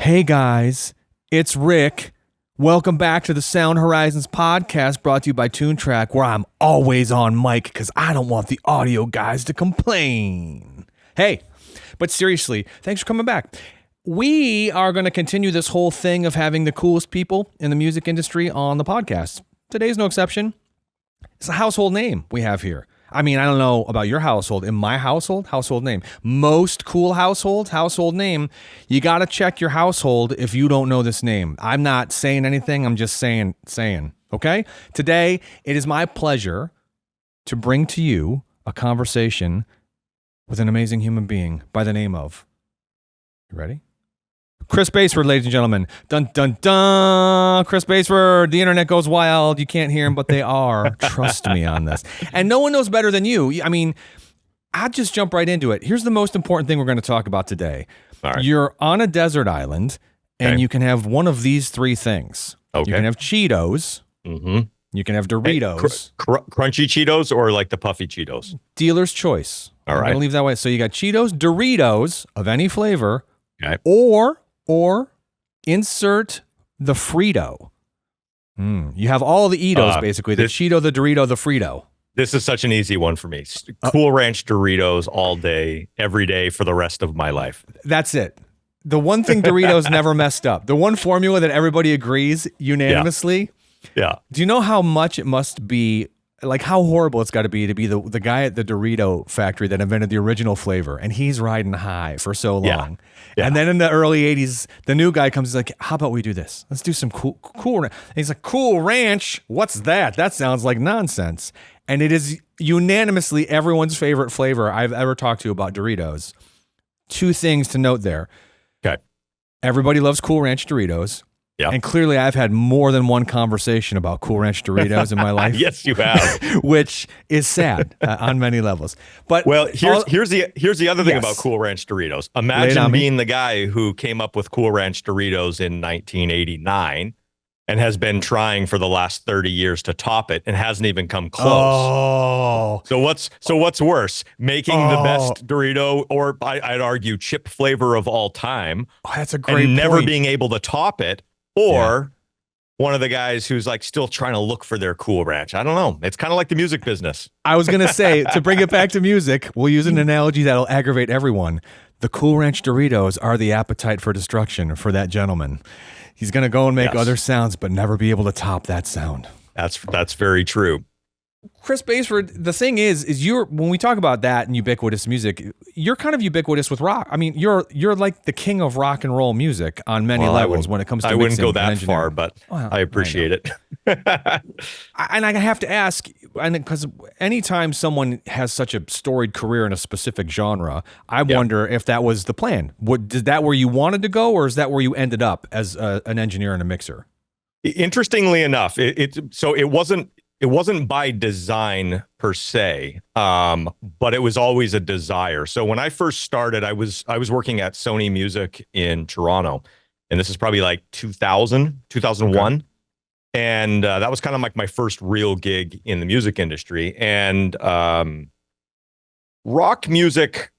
Hey guys, it's Rick. Welcome back to the Sound Horizons podcast brought to you by Toontrack, where I'm always on mic because I don't want the audio guys to complain. Hey, but seriously, thanks for coming back. We are going to continue this whole thing of having the coolest people in the music industry on the podcast. Today's no exception. It's a household name we have here. I mean, I don't know about your household. In my household name. Most cool household name. You got to check your household if you don't know this name. I'm not saying anything. I'm just saying, okay? Today, it is my pleasure to bring to you a conversation with an amazing human being by the name of, you ready? Chris Baseford, ladies and gentlemen. Dun, dun, dun. Chris Baseford. The internet goes wild. You can't hear him, but they are. Trust me on this. And no one knows better than you. I mean, I'll just jump right into it. Here's the most important thing we're going to talk about today. All right. You're on a desert island, and you can have one of these three things. Okay. You can have Cheetos. Mm-hmm. You can have Doritos. Hey, crunchy Cheetos or like the puffy Cheetos? Dealer's choice. All right. I'm going to leave that way. So you got Cheetos, Doritos of any flavor, okay, or insert the Frito. You have all the Eatos, basically. The Cheeto, the Dorito, the Frito. This is such an easy one for me. Cool Ranch Doritos all day, every day for the rest of my life. That's it. The one thing Doritos never messed up. The one formula that everybody agrees unanimously. Yeah. Do you know how much it must be, like how horrible it's got to be the guy at the Dorito factory that invented the original flavor, and he's riding high for so long. Yeah. And then in the early 80s, the new guy comes like, how about we do this? Let's do some cool. And he's like, Cool Ranch? What's that? That sounds like nonsense. And it is unanimously everyone's favorite flavor I've ever talked to about Doritos. Two things to note there. Okay. Everybody loves Cool Ranch Doritos. Yeah. And clearly I've had more than one conversation about Cool Ranch Doritos in my life. Yes, you have. Which is sad on many levels. But well, here's the other thing about Cool Ranch Doritos. Imagine being the guy who came up with Cool Ranch Doritos in 1989 and has been trying for the last 30 years to top it and hasn't even come close. Oh. So what's worse? Making the best Dorito, or I'd argue chip flavor of all time. Oh, that's a great and never point. being able to top it. Or one of the guys who's like still trying to look for their Cool Ranch. I don't know. It's kind of like the music business. I was going to say, to bring it back to music, we'll use an analogy that'll aggravate everyone. The Cool Ranch Doritos are the appetite for destruction for that gentleman. He's going to go and make other sounds, but never be able to top that sound. That's very true. Chris Baseford, the thing is when we talk about that and ubiquitous music, you're kind of ubiquitous with rock. I mean, you're like the king of rock and roll music on many levels when it comes to I wouldn't go that engineering. far, but I appreciate it. And I have to ask, because anytime someone has such a storied career in a specific genre, I wonder if that was the plan. Is that where you wanted to go, or is that where you ended up as an engineer and a mixer? Interestingly enough, it wasn't by design per se, but it was always a desire. So when I first started, I was working at Sony Music in Toronto, and this is probably like 2001. Okay. And that was kind of like my first real gig in the music industry. And rock music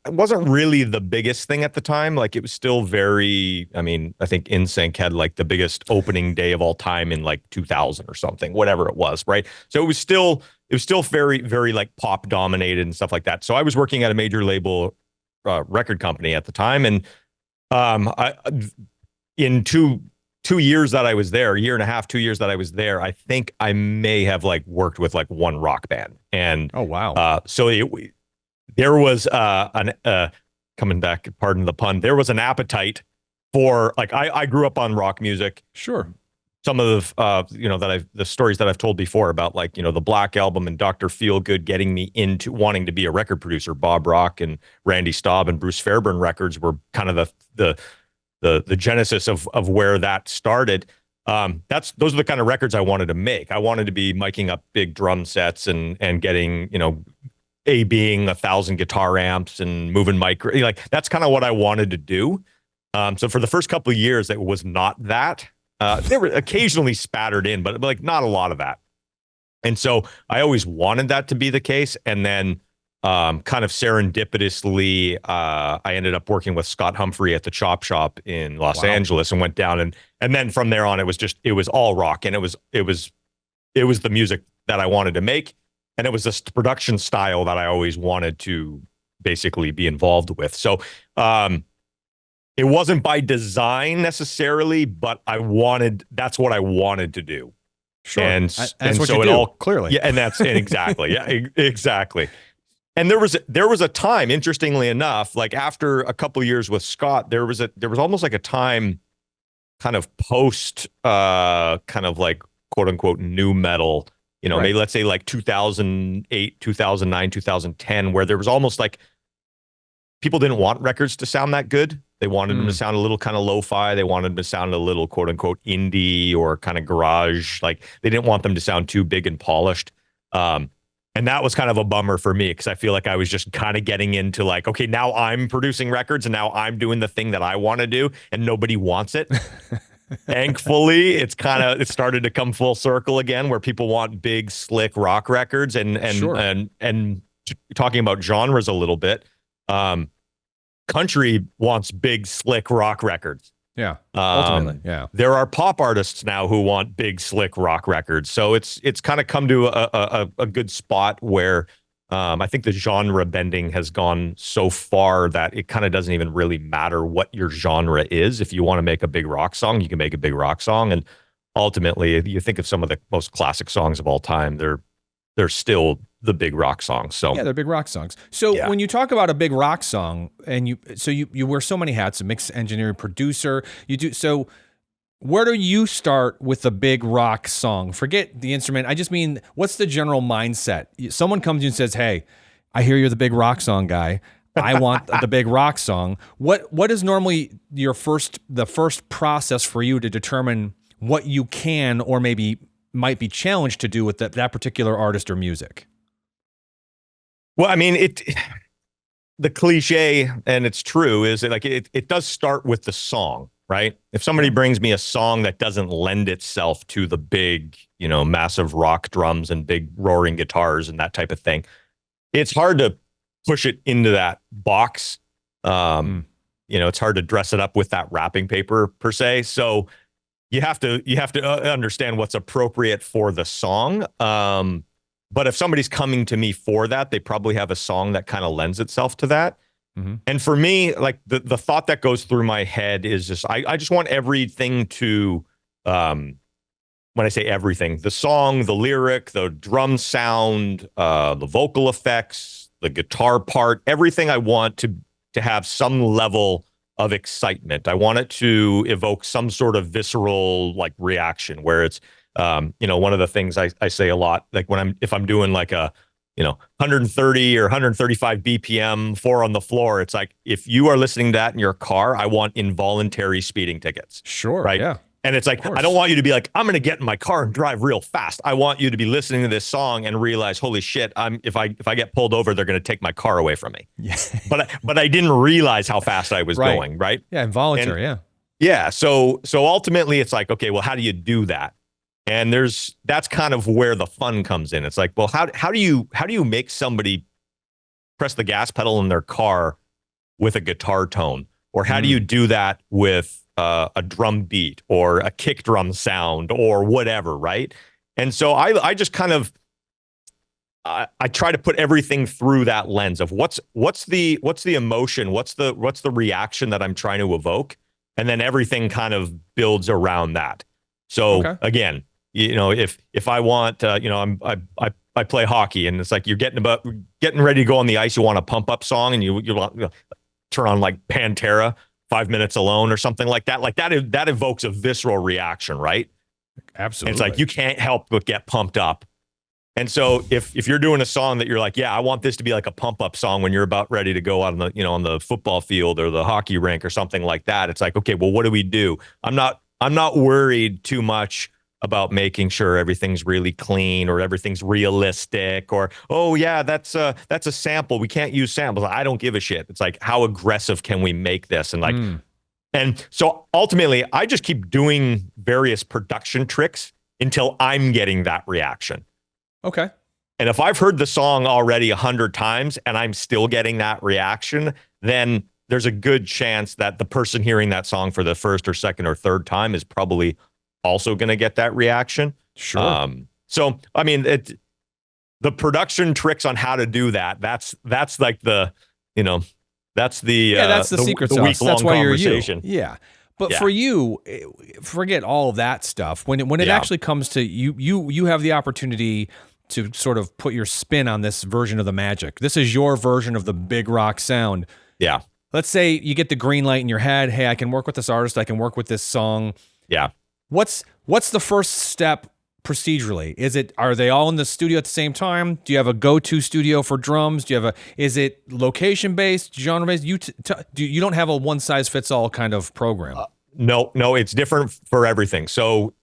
wasn't really the biggest thing at the time. Like, it was still very, I think NSYNC had like the biggest opening day of all time in like 2000 or something, whatever it was, right? So it was still very, very like pop dominated and stuff like that. So I was working at a major label record company at the time. And in two years that I was there, a year and a half, 2 years that I was there, I think I may have like worked with like one rock band. And oh, wow. There was coming back, pardon the pun, there was an appetite for, like, I grew up on rock music. Sure. Some of the stories that I've told before about, like, the Black Album and Dr. Feelgood getting me into wanting to be a record producer. Bob Rock and Randy Staub and Bruce Fairbairn records were kind of the genesis of where that started. Those are the kind of records I wanted to make. I wanted to be miking up big drum sets and getting, A-being 1,000 guitar amps and moving mic. Like, that's kind of what I wanted to do. So for the first couple of years, it was not that. They were occasionally spattered in, but like not a lot of that. And so I always wanted that to be the case. And then kind of serendipitously, I ended up working with Scott Humphrey at the Chop Shop in Los Angeles, and went down, and then from there on, it was all rock, and it was the music that I wanted to make, and it was this production style that I always wanted to basically be involved with. So it wasn't by design necessarily, but that's what I wanted to do. Sure. And that's and what so you it do, all clearly. Yeah, and exactly. Yeah, exactly. And there was a time, interestingly enough, like after a couple of years with Scott, there was almost like a time kind of post kind of like quote unquote new metal, maybe let's say like 2008, 2009, 2010, where there was almost like people didn't want records to sound that good. They wanted them to sound a little kind of lo-fi. They wanted them to sound a little quote unquote indie or kind of garage. Like they didn't want them to sound too big and polished. And that was kind of a bummer for me, because I feel like I was just kind of getting into like, okay, now I'm producing records and now I'm doing the thing that I want to do and nobody wants it. Thankfully, it started to come full circle again, where people want big, slick rock records, and talking about genres a little bit. Country wants big, slick rock records. Yeah. Ultimately, yeah. There are pop artists now who want big, slick rock records. So it's kind of come to a good spot where I think the genre bending has gone so far that it kind of doesn't even really matter what your genre is. If you want to make a big rock song, you can make a big rock song. And ultimately, you think of some of the most classic songs of all time, they're still the big rock songs. So yeah, they're big rock songs. So when you talk about a big rock song, and you wear so many hats: a mix engineer, producer. You do so. Where do you start with a big rock song? Forget the instrument. I just mean, what's the general mindset? Someone comes to you and says, "Hey, I hear you're the big rock song guy. I want the big rock song." What is normally the first process for you to determine what you can or maybe might be challenged to do with that particular artist or music? Well, I mean, the cliche, and it's true, is that like it does start with the song, right? If somebody brings me a song that doesn't lend itself to the big, massive rock drums and big roaring guitars and that type of thing, it's hard to push it into that box. It's hard to dress it up with that wrapping paper per se. So you have to understand what's appropriate for the song. But if somebody's coming to me for that, they probably have a song that kind of lends itself to that. Mm-hmm. And for me, like the thought that goes through my head is just, I just want everything to, when I say everything, the song, the lyric, the drum sound, the vocal effects, the guitar part, everything I want to have some level of excitement. I want it to evoke some sort of visceral like reaction, where it's, one of the things I say a lot, like if I'm doing like a, 130 or 135 BPM, 4 on the floor, it's like, if you are listening to that in your car, I want involuntary speeding tickets. Sure. Right. Yeah. And it's like, I don't want you to be like, I'm going to get in my car and drive real fast. I want you to be listening to this song and realize, holy shit, if I get pulled over, they're going to take my car away from me. Yeah. But I didn't realize how fast I was going. Right. Yeah. Involuntary. Yeah. So ultimately it's like, okay, well, how do you do that? And that's kind of where the fun comes in. It's like, well, how do you make somebody press the gas pedal in their car with a guitar tone? Or how do you do that with a drum beat or a kick drum sound or whatever, right? And so I just kind of I try to put everything through that lens of what's the emotion, what's the reaction that I'm trying to evoke, and then everything kind of builds around that. So again, if I want, I play hockey, and it's like you're getting ready to go on the ice. You want a pump up song, and you want turn on like Pantera, 5 Minutes Alone or something like that. Like that evokes a visceral reaction, right? Absolutely. And it's like you can't help but get pumped up. And so if you're doing a song that you're like, yeah, I want this to be like a pump up song when you're about ready to go out on the on the football field or the hockey rink or something like that. It's like, okay, well, what do we do? I'm not worried too much about making sure everything's really clean or everything's realistic, or, oh yeah, that's a sample. We can't use samples. I don't give a shit. It's like, how aggressive can we make this? And like, and so ultimately I just keep doing various production tricks until I'm getting that reaction. Okay. And if I've heard the song already 100 times and I'm still getting that reaction, then there's a good chance that the person hearing that song for the first or second or third time is probably also going to get that reaction. Sure. So, I mean, the production tricks on how to do that, that's like the, that's the, that's the secret sauce. That's why you're you. Yeah. But for you, forget all of that stuff. When it actually comes to you have the opportunity to sort of put your spin on this version of the magic. This is your version of the big rock sound. Yeah. Let's say you get the green light in your head. Hey, I can work with this artist. I can work with this song. Yeah. What's the first step procedurally? Are they all in the studio at the same time? Do you have a go-to studio for drums? Is it location based, genre based? You don't have a one size fits all kind of program. No, it's different for everything. So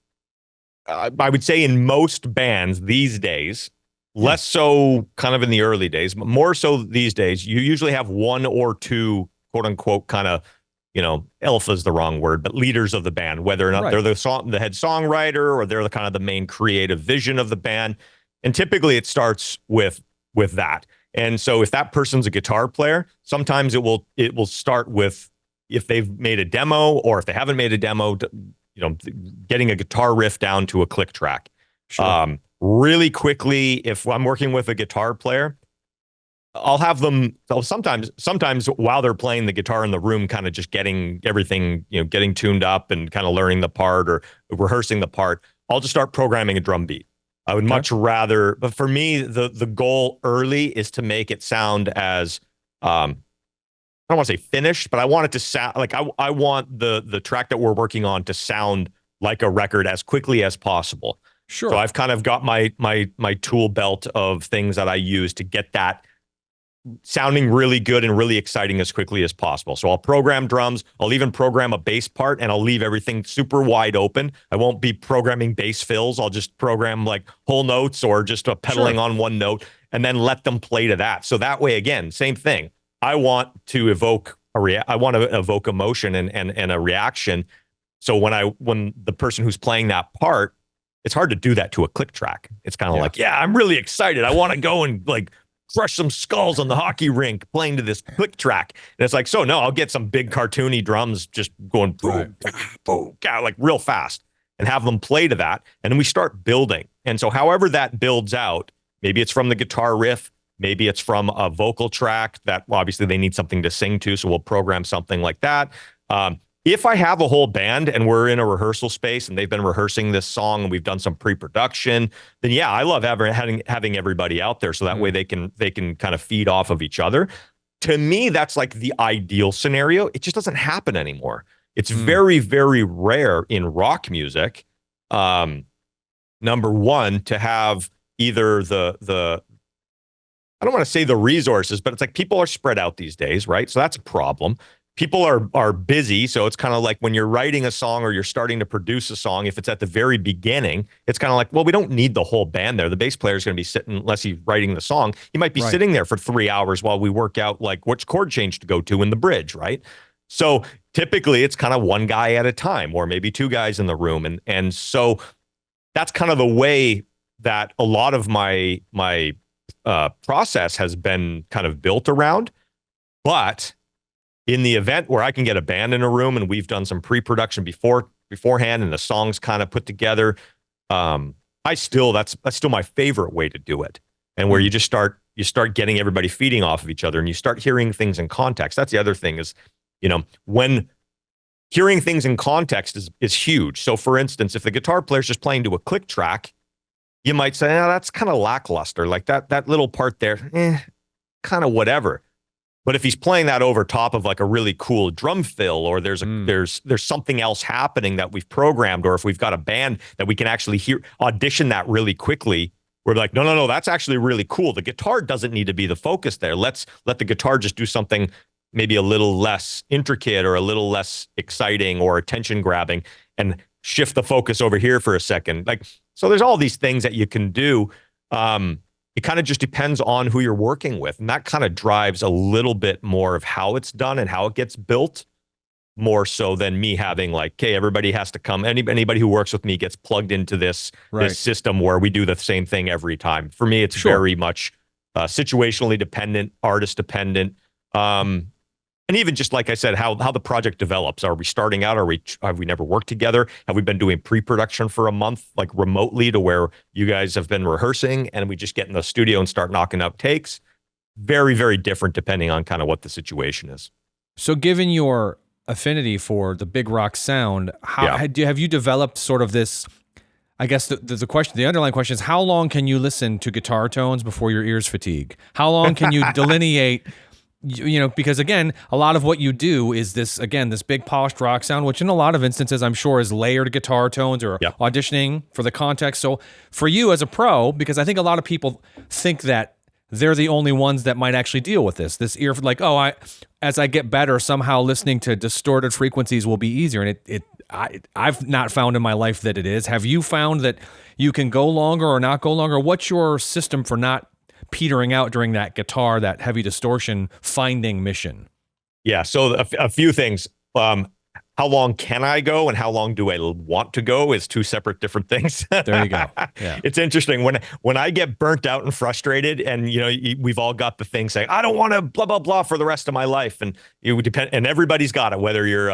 I would say in most bands these days, less so kind of in the early days, but more so these days, you usually have one or two quote unquote kind of, alpha is the wrong word, but leaders of the band, whether or not they're the head songwriter or they're the kind of the main creative vision of the band. And typically it starts with that. And so if that person's a guitar player, sometimes it will start with, if they've made a demo or if they haven't made a demo, getting a guitar riff down to a click track. Sure. Really quickly, if I'm working with a guitar player, I'll have them sometimes while they're playing the guitar in the room, kind of just getting everything, getting tuned up and kind of learning the part or rehearsing the part. I'll just start programming a drum beat. I would much rather, but for me, the goal early is to make it sound as, I don't want to say finished, but I want it to sound like I want the track that we're working on to sound like a record as quickly as possible. Sure. So I've kind of got my tool belt of things that I use to get that sounding really good and really exciting as quickly as possible. So I'll program drums. I'll even program a bass part, and I'll leave everything super wide open. I won't be programming bass fills. I'll just program like whole notes or just a pedaling on one note, and then let them play to that. So that way, again, same thing. I want to evoke emotion and a reaction. So when the person who's playing that part, it's hard to do that to a click track. It's kind of like, I'm really excited. I want to go and like crush some skulls on the hockey rink playing to this click track. And it's like, I'll get some big cartoony drums just going boom, boom, like real fast and have them play to that. And then we start building. And so however that builds out, maybe it's from the guitar riff, maybe it's from a vocal track that obviously they need something to sing to. So we'll program something like that. If I have a whole band and we're in a rehearsal space and they've been rehearsing this song and we've done some pre-production, then I love having everybody out there so that way they can kind of feed off of each other. To me, that's like the ideal scenario. It just doesn't happen anymore. It's very, very rare in rock music. Number one, to have either the I don't want to say the resources, but it's like people are spread out these days, right? So that's a problem. People are busy, so it's kind of like when you're writing a song or you're starting to produce a song, if it's at the very beginning, it's kind of like, well, we don't need the whole band there. The bass player is going to be sitting, unless he's writing the song, he might be sitting there for 3 hours while we work out like which chord change to go to in the bridge, right? So typically it's kind of one guy at a time or maybe two guys in the room. And so that's kind of the way that a lot of my process has been kind of built around. But in the event where I can get a band in a room and we've done some pre-production beforehand and the song's kind of put together, that's still my favorite way to do it. And where you just start getting everybody feeding off of each other and you start hearing things in context. That's the other thing is, when hearing things in context is huge. So for instance, if the guitar player's just playing to a click track, you might say, that's kind of lackluster. Like that little part there, kind of whatever. But if he's playing that over top of like a really cool drum fill, or there's something else happening that we've programmed, or if we've got a band that we can actually audition that really quickly, we're like, no, that's actually really cool. The guitar doesn't need to be the focus there. Let's let the guitar just do something maybe a little less intricate or a little less exciting or attention grabbing and shift the focus over here for a second. Like, so there's all these things that you can do. It kind of just depends on who you're working with. And that kind of drives a little bit more of how it's done and how it gets built. more so than me having like, okay, everybody has to come. Anybody who works with me gets plugged into this system where we do the same thing every time. For me, it's very much situationally dependent, artist dependent. And even just like I said, how the project develops. Are we starting out? Have we never worked together? Have we been doing pre-production for a month, like remotely, to where you guys have been rehearsing and we just get in the studio and start knocking out takes? Very, very different depending on kind of what the situation is. So given your affinity for the big rock sound, have you developed sort of this, I guess the underlying question is, how long can you listen to guitar tones before your ears fatigue? How long can you delineate, because again, a lot of what you do is this big polished rock sound, which in a lot of instances, I'm sure, is layered guitar tones or auditioning for the context. So for you as a pro, because I think a lot of people think that they're the only ones that might actually deal with this ear, like, as I get better, somehow listening to distorted frequencies will be easier. And I've not found in my life that it is. Have you found that you can go longer or not go longer? What's your system for not petering out during that heavy distortion finding mission? Yeah. So a few things. How long can I go and how long do I want to go is two separate different things. There you go. Yeah. It's interesting when I get burnt out and frustrated, and we've all got the thing saying, I don't want to blah blah blah for the rest of my life, and it would depend, and everybody's got it, whether you're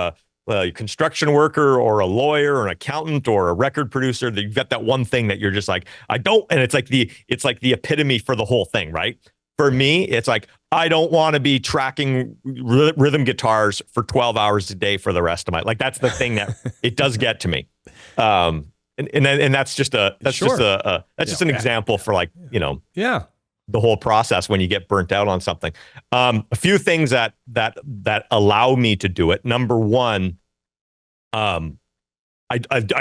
a construction worker or a lawyer or an accountant or a record producer. That you've got that one thing that you're just like, I don't, and it's like the epitome for the whole thing, right? For me, it's like, I don't want to be tracking rhythm guitars for 12 hours a day for the rest of my life. That's the thing that it does get to me. And that's just an example for the whole process when you get burnt out on something. A few things that allow me to do it. Number one, I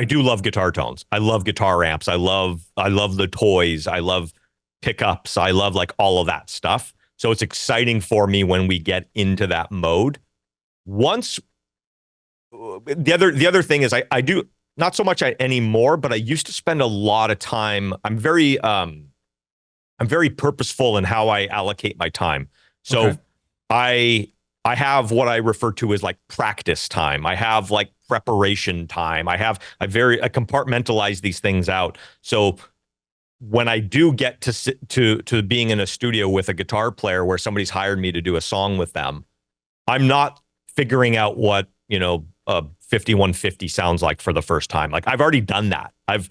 do love guitar tones. I love guitar amps. I love the toys. I love pickups. I love like all of that stuff. So it's exciting for me when we get into that mode. Once the other thing is I do not so much anymore, but I used to spend a lot of time. I'm very purposeful in how I allocate my time. So I have what I refer to as like practice time. I have like preparation time. I compartmentalize these things out. So when I do get to being in a studio with a guitar player where somebody's hired me to do a song with them, I'm not figuring out what, a 5150 sounds like for the first time. Like I've already done that. I've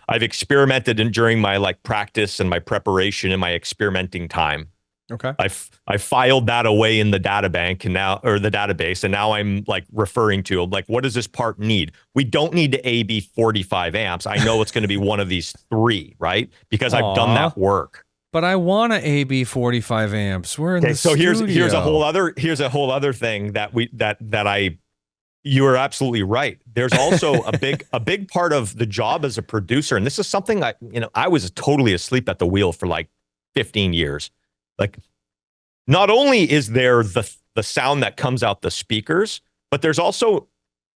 experimented during my like practice and my preparation and my experimenting time. Okay. I filed that away in the databank the database, and now I'm like referring to like, what does this part need? We don't need to AB 45 amps. I know it's going to be one of these three, right? Because I've done that work. But I want to AB 45 amps. We're in the so studio. here's a whole other thing you are absolutely right. There's also a big part of the job as a producer, and this is something I was totally asleep at the wheel for like 15 years. Like, not only is there the sound that comes out the speakers, but there's also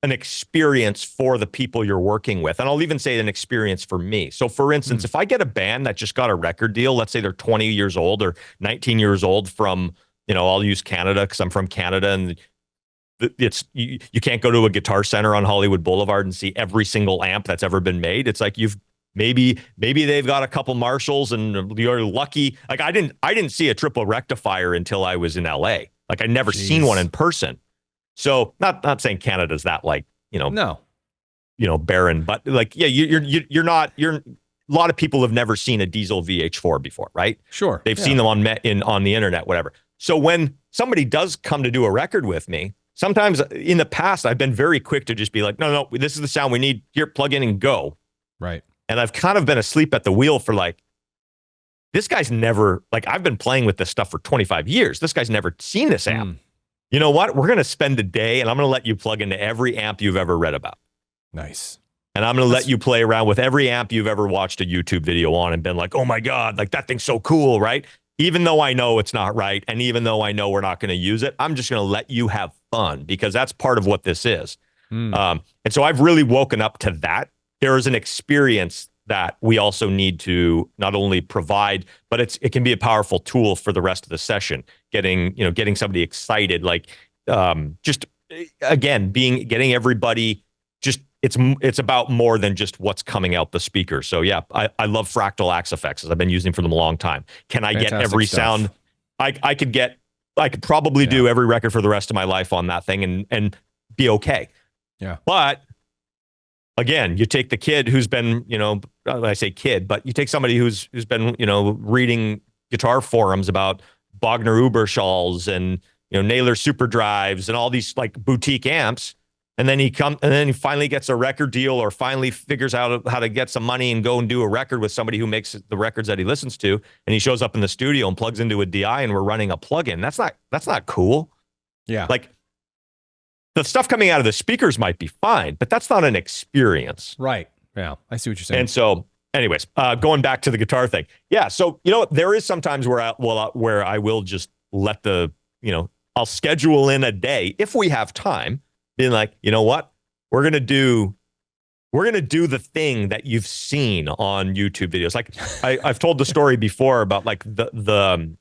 an experience for the people you're working with. And I'll even say an experience for me. So for instance, if I get a band that just got a record deal, let's say they're 20 years old or 19 years old from, I'll use Canada because I'm from Canada, and you can't go to a Guitar Center on Hollywood Boulevard and see every single amp that's ever been made. It's like maybe they've got a couple Marshalls and you're lucky. Like I didn't see a triple rectifier until I was in LA. Like I'd never seen one in person. So not saying Canada's that like, barren, but like, yeah, you're a lot of people have never seen a diesel VH4 before, right? Sure. They've seen them on the internet, whatever. So when somebody does come to do a record with me, sometimes in the past, I've been very quick to just be like, no, this is the sound we need. Here, plug in and go. Right. And I've kind of been asleep at the wheel for like, this guy's never, like, I've been playing with this stuff for 25 years. This guy's never seen this amp. You know what? We're going to spend a day and I'm going to let you plug into every amp you've ever read about. Nice. And I'm going to let you play around with every amp you've ever watched a YouTube video on and been like, oh my God, like that thing's so cool, right? Even though I know it's not right. And even though I know we're not going to use it, I'm just going to let you have fun because that's part of what this is. And so I've really woken up to that. There is an experience that we also need to not only provide, but it can be a powerful tool for the rest of the session. Getting somebody excited, like just again, getting everybody just it's about more than just what's coming out the speaker. So yeah, I love fractal axe effects. I've been using for them a long time. Can I get every sound? I could probably do every record for the rest of my life on that thing and be okay. Yeah. But again, you take the kid who's been, I say kid, but you take somebody who's been, reading guitar forums about Bogner Uberschalls and, Naylor Super Drives and all these like boutique amps. And then he finally gets a record deal or finally figures out how to get some money and go and do a record with somebody who makes the records that he listens to. And he shows up in the studio and plugs into a DI and we're running a plugin. That's not cool. Yeah. Like the stuff coming out of the speakers might be fine, but that's not an experience. Right. Yeah. I see what you're saying. And so anyways, going back to the guitar thing. Yeah. So, there is sometimes where I will just let I'll schedule in a day if we have time, being like, you know what, we're going to do the thing that you've seen on YouTube videos. Like I've told the story before about like the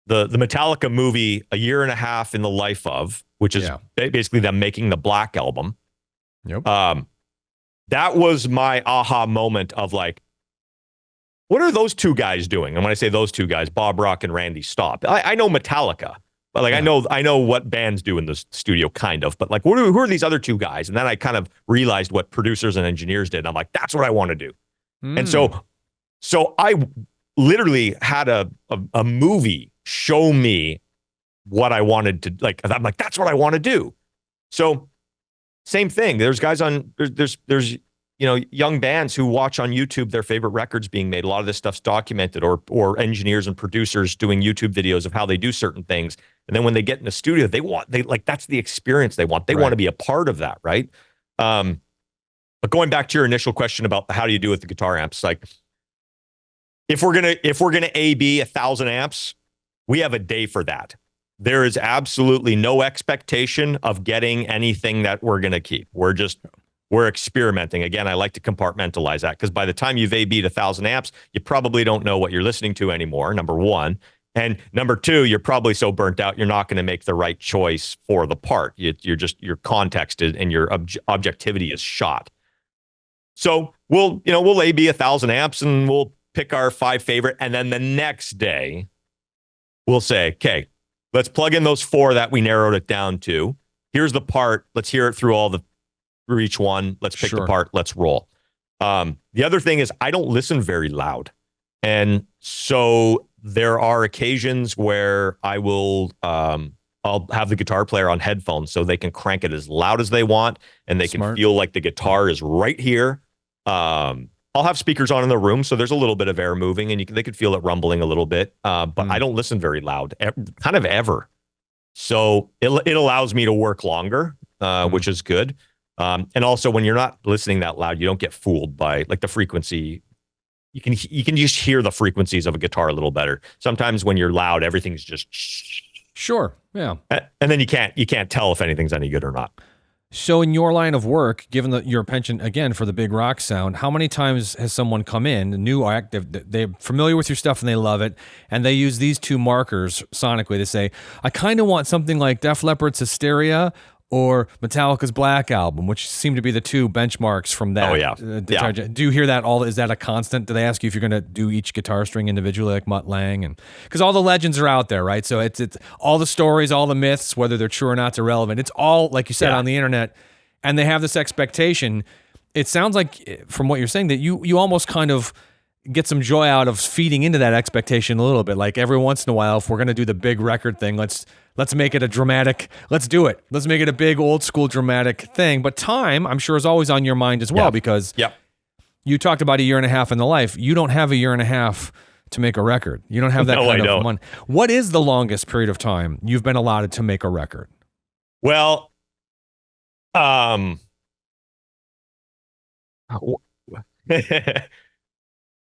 Metallica movie, A Year and a Half in the Life of, which is basically them making the Black Album. Yep. That was my aha moment of like, what are those two guys doing? And when I say those two guys, Bob Rock and Randy Staub, I know Metallica, but like, I know what bands do in the studio kind of, but like, who are these other two guys? And then I kind of realized what producers and engineers did. And I'm like, that's what I want to do. And so I literally had a movie show me what I wanted to like. I'm like, that's what I want to do. So same thing. There's guys on, there's young bands who watch on YouTube their favorite records being made. A lot of this stuff's documented, or engineers and producers doing YouTube videos of how they do certain things. And then when they get in the studio, that's the experience they want. They want to be a part of that, right? But going back to your initial question about how do you do with the guitar amps, like if we're gonna A/B 1,000 amps, we have a day for that. There is absolutely no expectation of getting anything that we're gonna keep. We're experimenting. Again, I like to compartmentalize that because by the time you've A/B'd 1,000 amps, you probably don't know what you're listening to anymore, number one. And number two, you're probably so burnt out, you're not going to make the right choice for the part. Your context and your objectivity is shot. So we'll A/B 1,000 amps and we'll pick our 5 favorite. And then the next day we'll say, okay, let's plug in those 4 that we narrowed it down to. Here's the part. Let's hear it through each one. Let's pick the part. Let's roll. The other thing is I don't listen very loud. And so there are occasions where I will, I'll have the guitar player on headphones so they can crank it as loud as they want and they can feel like the guitar is right here. I'll have speakers on in the room, so there's a little bit of air moving and they could feel it rumbling a little bit. But I don't listen very loud, kind of ever. So it allows me to work longer, which is good. And also when you're not listening that loud, you don't get fooled by like the frequency. You can just hear the frequencies of a guitar a little better. Sometimes when you're loud, everything's just sure. Yeah. And then you can't tell if anything's any good or not. So in your line of work, given your penchant again for the big rock sound, how many times has someone come in, a new act, they're familiar with your stuff and they love it, and they use these 2 markers sonically to say, I kind of want something like Def Leppard's Hysteria or Metallica's Black Album, which seem to be the 2 benchmarks from that. Oh, yeah. Do you hear that all? Is that a constant? Do they ask you if you're going to do each guitar string individually like Mutt Lange? And because all the legends are out there, right? So it's all the stories, all the myths, whether they're true or not, are relevant. It's all, like you said, on the internet, and they have this expectation. It sounds like, from what you're saying, that you almost kind of get some joy out of feeding into that expectation a little bit. Like every once in a while, if we're going to do the big record thing, let's make it a dramatic, let's do it. Let's make it a big old school dramatic thing. But time, I'm sure, is always on your mind as well, because you talked about a year and a half in the life. You don't have a year and a half to make a record. You don't have that kind of money. What is the longest period of time you've been allotted to make a record? Well,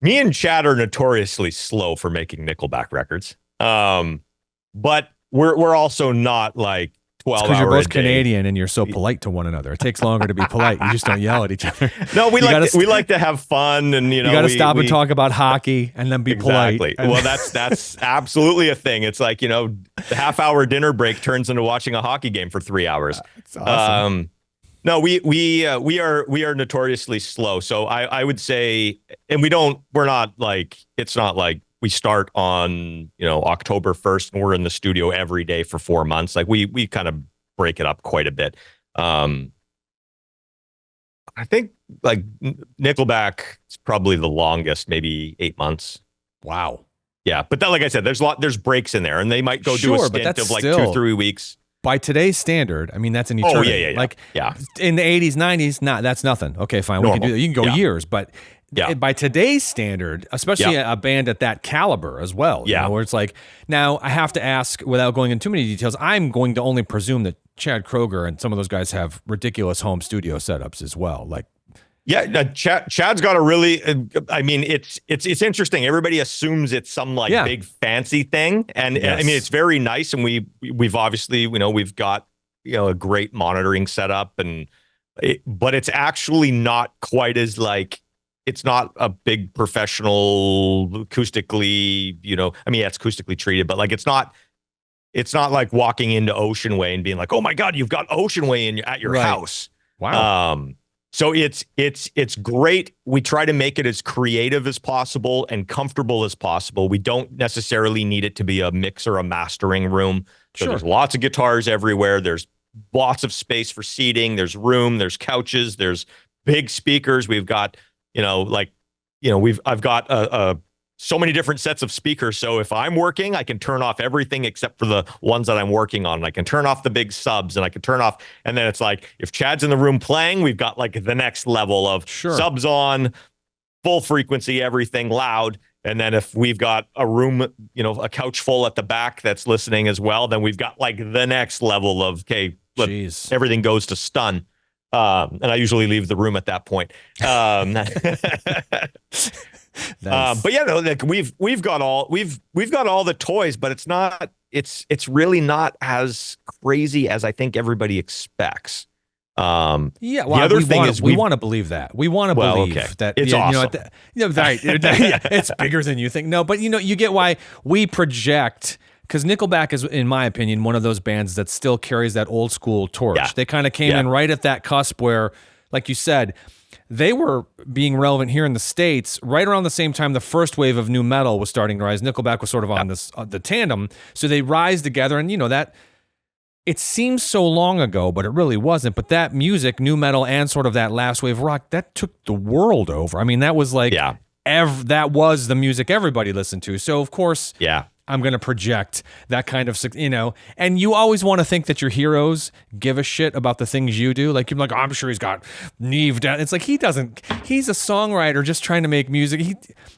me and Chad are notoriously slow for making Nickelback records. But we're also not like 12 because you're hour a both day. Canadian and you're so polite to one another. It takes longer to be polite. You just don't yell at each other. No, we like to have fun, and you got to stop and talk about hockky and then be exactly. polite. Well, that's absolutely a thing. It's like, the half-hour dinner break turns into watching a hockey game for 3 hours. It's awesome. No, we are notoriously slow. So I would say, and it's not like we start on, October 1st and we're in the studio every day for 4 months. Like we kind of break it up quite a bit. I think like Nickelback is probably the longest, maybe 8 months. Wow. Yeah. But like I said, there's breaks in there, and they might go do a stint of like 2-3 weeks. By today's standard, I mean, that's an eternity. Oh, yeah. Like in the 80s, 90s, that's nothing. Okay, fine. Normal. We can do that. You can go years, but yeah. By today's standard, especially a band at that caliber as well, where it's like, now I have to ask, without going into too many details, I'm going to only presume that Chad Kroeger and some of those guys have ridiculous home studio setups as well. Like, yeah, Chad's got a really, I mean, it's interesting. Everybody assumes it's some big fancy thing. And I mean, it's very nice. And we've obviously, we've got, a great monitoring setup, but it's actually not quite as it's not a big professional acoustically, I mean, it's acoustically treated, but it's not like walking into Ocean Way and being like, oh my God, you've got Ocean Way at your house. Wow. So it's great. We try to make it as creative as possible and comfortable as possible. We don't necessarily need it to be a mix or a mastering room. So there's lots of guitars everywhere. There's lots of space for seating. There's room. There's couches. There's big speakers. We've got, I've got so many different sets of speakers. So if I'm working, I can turn off everything except for the ones that I'm working on. I can turn off the big subs, and I can turn off. And then it's like, if Chad's in the room playing, we've got the next level of subs on, full frequency, everything loud. And then if we've got a room, a couch full at the back that's listening as well, then we've got the next level of, everything goes to stun. And I usually leave the room at that point. Nice. But we've got all the toys, but it's really not as crazy as I think everybody expects. Well, the other thing is we want to believe that. We want to believe that it's awesome. It's bigger than you think. No, but you get why we project, because Nickelback is, in my opinion, one of those bands that still carries that old school torch. Yeah. They kind of came in right at that cusp where, like you said, they were being relevant here in the States right around the same time the first wave of nu metal was starting to rise. Nickelback was sort of on this the tandem, so they rise together, and that it seems so long ago, but it really wasn't. But that music, nu metal, and sort of that last wave of rock, that took the world over. I mean, that was that was the music everybody listened to. So of course, I'm going to project that kind of, and you always want to think that your heroes give a shit about the things you do. Like, you're like, oh, I'm sure he's got Neve down. It's like, he doesn't. He's a songwriter just trying to make music.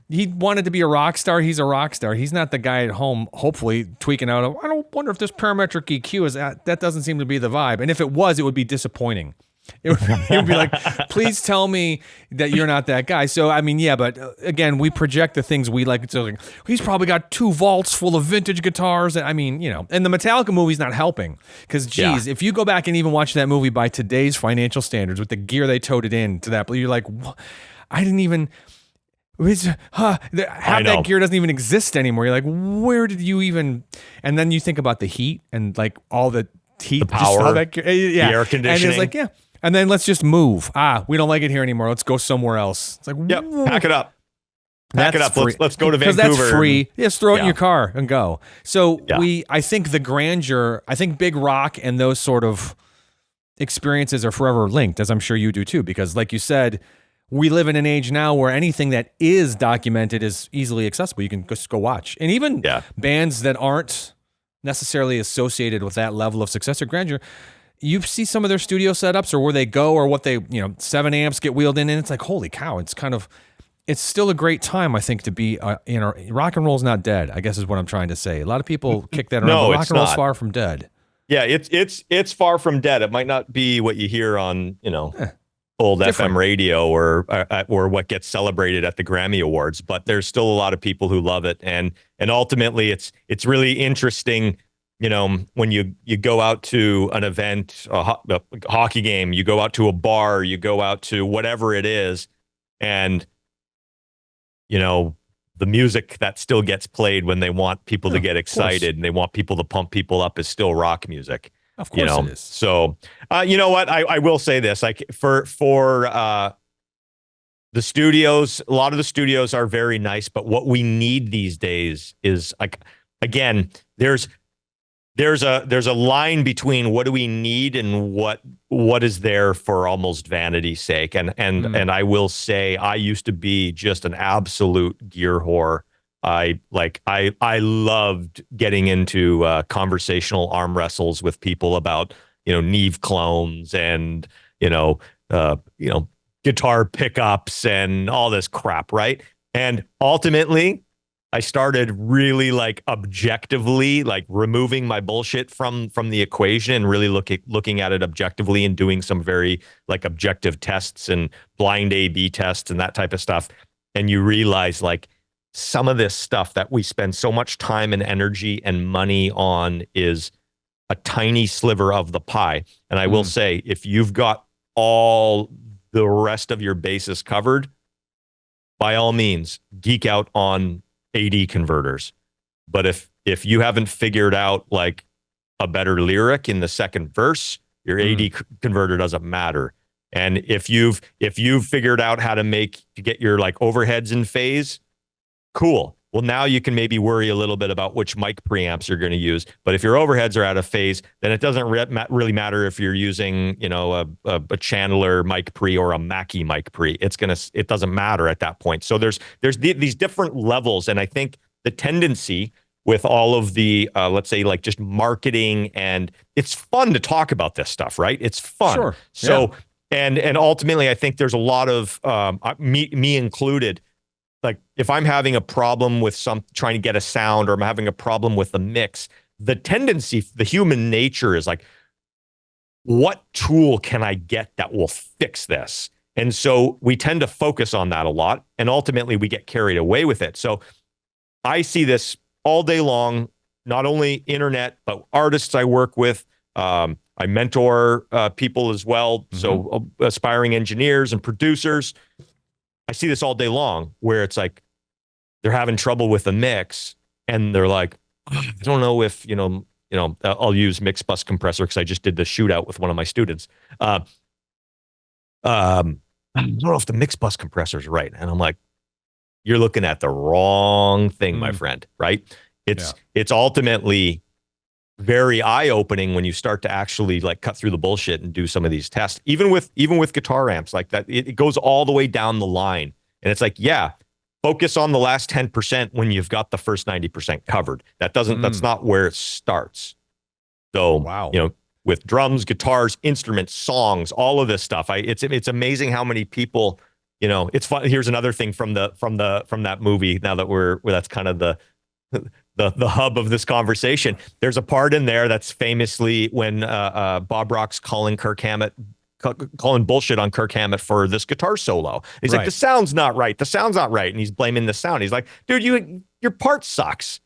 He wanted to be a rock star. He's a rock star. He's not the guy at home, hopefully tweaking out. I don't wonder if this parametric EQ is that doesn't seem to be the vibe. And if it was, it would be disappointing. It would be like, please tell me that you're not that guy. So, I mean, but again, we project the things we like. So, he's probably got 2 vaults full of vintage guitars. I mean, and the Metallica movie's not helping, because, if you go back and even watch that movie by today's financial standards with the gear they toted in to that, you're like, I didn't even... half that gear doesn't even exist anymore. You're like, where did you even... And then you think about the heat and all the heat, the power, that gear, the air conditioning. And it's like, and then let's just move. We don't like it here anymore. Let's go somewhere else. It's like, pack it up. Pack it up. Let's go to Vancouver. Because that's free. Just throw it in your car and go. So I think the grandeur, I think big rock and those sort of experiences are forever linked, as I'm sure you do too. Because like you said, we live in an age now where anything that is documented is easily accessible. You can just go watch. And even bands that aren't necessarily associated with that level of success or grandeur, you see some of their studio setups or where they go or what they, 7 amps get wheeled in, and it's like, holy cow, it's still a great time, I think, to be, rock and roll's not dead, I guess is what I'm trying to say. A lot of people kick that around, but rock and roll's far from dead. Yeah, it's far from dead. It might not be what you hear on, old different FM radio or what gets celebrated at the Grammy Awards, but there's still a lot of people who love it. And ultimately it's really interesting, you know, when you go out to an event, a hockey game, you go out to a bar, you go out to whatever it is, and you know, the music that still gets played when they want people to get excited and they want people to pump people up is still rock music. Of course it is. So, you know what? I will say this, like for the studios, a lot of the studios are very nice, but what we need these days is like, again, there's a line between what do we need and what is there for almost vanity's sake. And I will say I used to be just an absolute gear whore. I loved getting into conversational arm wrestles with people about, you know, Neve clones and, guitar pickups and all this crap, right? And ultimately, I started really like objectively, like removing my bullshit from the equation and really looking at it objectively and doing some very like objective tests and blind A/B tests and that type of stuff. And you realize like some of this stuff that we spend so much time and energy and money on is a tiny sliver of the pie. And I will say, if you've got all the rest of your bases covered, by all means, geek out on AD converters. But if you haven't figured out like a better lyric in the second verse, your AD converter doesn't matter. And if you've figured out how to get your like overheads in phase, cool. Well, now you can maybe worry a little bit about which mic preamps you're going to use. But if your overheads are out of phase, then it doesn't really matter if you're using, you know, a Chandler mic pre or a Mackie mic pre. It doesn't matter at that point. So there's these different levels, and I think the tendency with all of the let's say like just marketing, and it's fun to talk about this stuff, right? It's fun. Sure. So and ultimately, I think there's a lot of me included. Like if I'm having a problem with trying to get a sound, or I'm having a problem with the mix, the tendency, the human nature is like, what tool can I get that will fix this? And so we tend to focus on that a lot, and ultimately we get carried away with it. So I see this all day long, not only internet, but artists I work with. I mentor people as well. So aspiring engineers and producers. I see this all day long where it's like they're having trouble with the mix and they're like, I don't know if, I'll use mix bus compressor because I just did the shootout with one of my students. I don't know if the mix bus compressor is right. And I'm like, you're looking at the wrong thing, my friend, right? It's ultimately very eye-opening when you start to actually like cut through the bullshit and do some of these tests, even with guitar amps like that. It goes all the way down the line, and it's like, focus on the last 10% when you've got the first 90% covered. That's not where it starts. So with drums, guitars, instruments, songs, all of this stuff, it's amazing how many people, it's fun. Here's another thing from that movie. Now that that's kind of the hub of this conversation. There's a part in there that's famously when Bob Rock's calling bullshit on Kirk Hammett for this guitar solo. He's like, the sound's not right. The sound's not right. And he's blaming the sound. He's like, dude, your part sucks.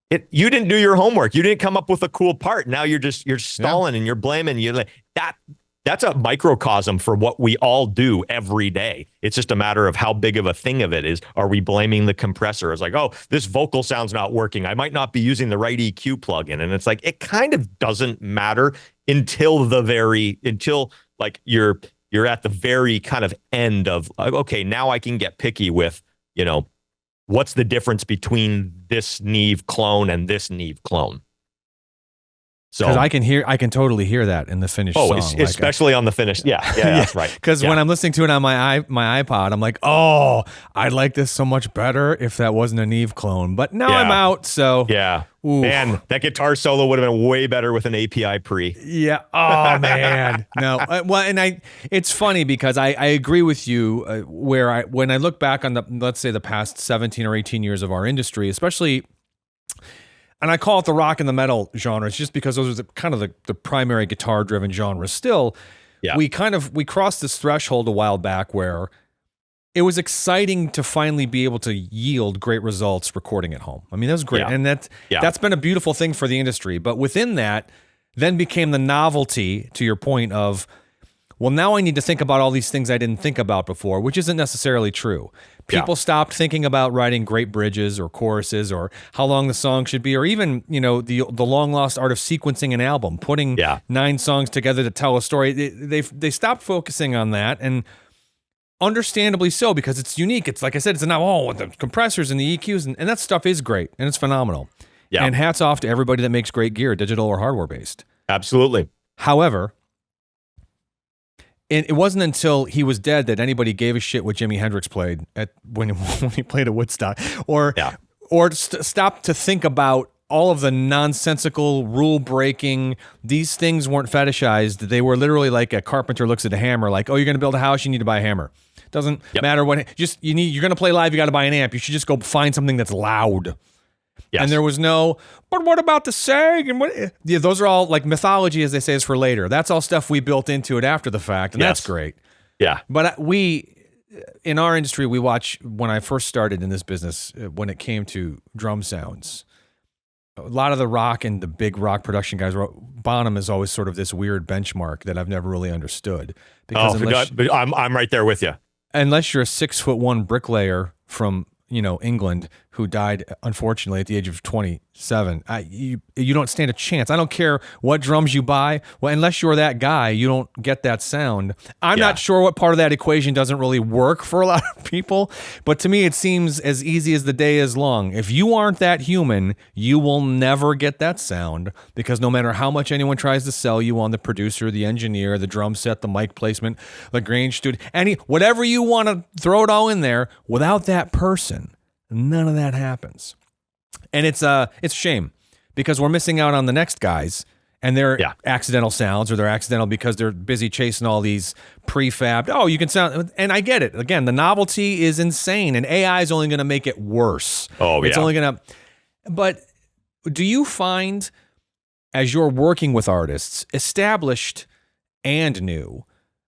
You didn't do your homework. You didn't come up with a cool part. Now you're stalling and you're blaming. You're like that. That's a microcosm for what we all do every day. It's just a matter of how big of a thing of it is. Are we blaming the compressor? It's like, oh, this vocal sound's not working. I might not be using the right EQ plugin. And it's like, it kind of doesn't matter until like you're at the very kind of end of, okay, now I can get picky with, what's the difference between this Neve clone and this Neve clone? So I can totally hear that in the finished song. Especially on the finished. Yeah, that's right. Because when I'm listening to it on my iPod, I'm like, oh, I'd like this so much better if that wasn't a Neve clone. But now I'm out, so man, that guitar solo would have been way better with an API pre. Yeah. Oh man, no. It's funny because I agree with you. When I look back on let's say the past 17 or 18 years of our industry, especially. And I call it the rock and the metal genres just because those are kind of the primary guitar-driven genres. Still, we crossed this threshold a while back where it was exciting to finally be able to yield great results recording at home. I mean, that was great. Yeah. And that's been a beautiful thing for the industry. But within that, then became the novelty, to your point of, well, now I need to think about all these things I didn't think about before, which isn't necessarily true. People stopped thinking about writing great bridges or choruses or how long the song should be, or even, the long lost art of sequencing an album, putting 9 songs together to tell a story. They stopped focusing on that, and understandably so, because it's unique. It's like I said, it's with the compressors and the EQs, and that stuff is great, and it's phenomenal. Yeah. And hats off to everybody that makes great gear, digital or hardware based. Absolutely. However, it wasn't until he was dead that anybody gave a shit what Jimi Hendrix played when he played at Woodstock, or stopped to think about all of the nonsensical rule breaking. These things weren't fetishized. They were literally like a carpenter looks at a hammer, like, oh, you're going to build a house, you need to buy a hammer. Doesn't matter what. You're going to play live, you got to buy an amp. You should just go find something that's loud. Yes. And there was no, but what about the sag? And what? Yeah, those are all like mythology, as they say, is for later. That's all stuff we built into it after the fact, and that's great. Yeah. But in our industry, we watch, when I first started in this business, when it came to drum sounds, a lot of the rock and the big rock production guys, Bonham is always sort of this weird benchmark that I've never really understood. Because I'm right there with you. Unless you're a 6'1" bricklayer from England, who died unfortunately at the age of 27, you don't stand a chance. I don't care what drums you buy. Well, unless you're that guy, you don't get that sound. I'm not sure what part of that equation doesn't really work for a lot of people, but to me, it seems as easy as the day is long. If you aren't that human, you will never get that sound, because no matter how much anyone tries to sell you on the producer, the engineer, the drum set, the mic placement, the Grange studio, whatever you want to throw it all in there, without that person, none of that happens. And it's a shame, because we're missing out on the next guys and their accidental sounds, or they're accidental because they're busy chasing all these prefabbed. Oh, you can sound, and I get it. Again, the novelty is insane, and AI is only going to make it worse. It's only going to, but do you find, as you're working with artists, established and new,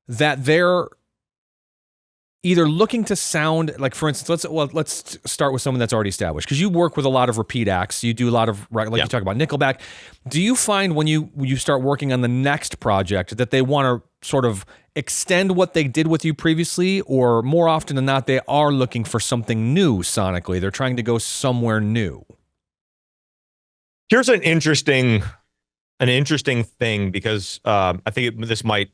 that they're either looking to sound like, for instance, let's start with someone that's already established, because you work with a lot of repeat acts. You do a lot of, you talk about Nickelback. Do you find when you start working on the next project that they want to sort of extend what they did with you previously, or more often than not, they are looking for something new sonically? They're trying to go somewhere new. Here's an interesting thing, because I think this might,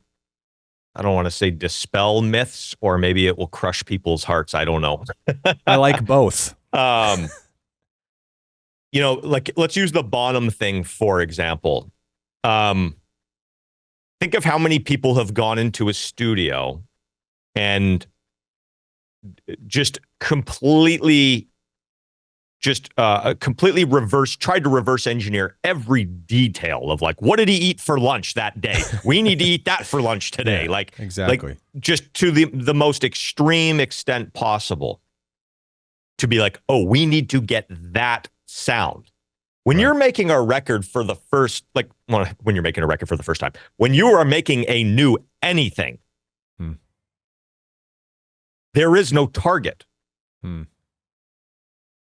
I don't want to say dispel myths, or maybe it will crush people's hearts. I don't know. I like both. Like, let's use the Bonham thing, for example. Think of how many people have gone into a studio and tried to reverse engineer every detail of, like, what did he eat for lunch that day? We need to eat that for lunch today. Exactly. Just to the most extreme extent possible, to be like, oh, we need to get that sound. When you're making a record for the first, when you're making a record for the first time, when you are making a new anything, there is no target.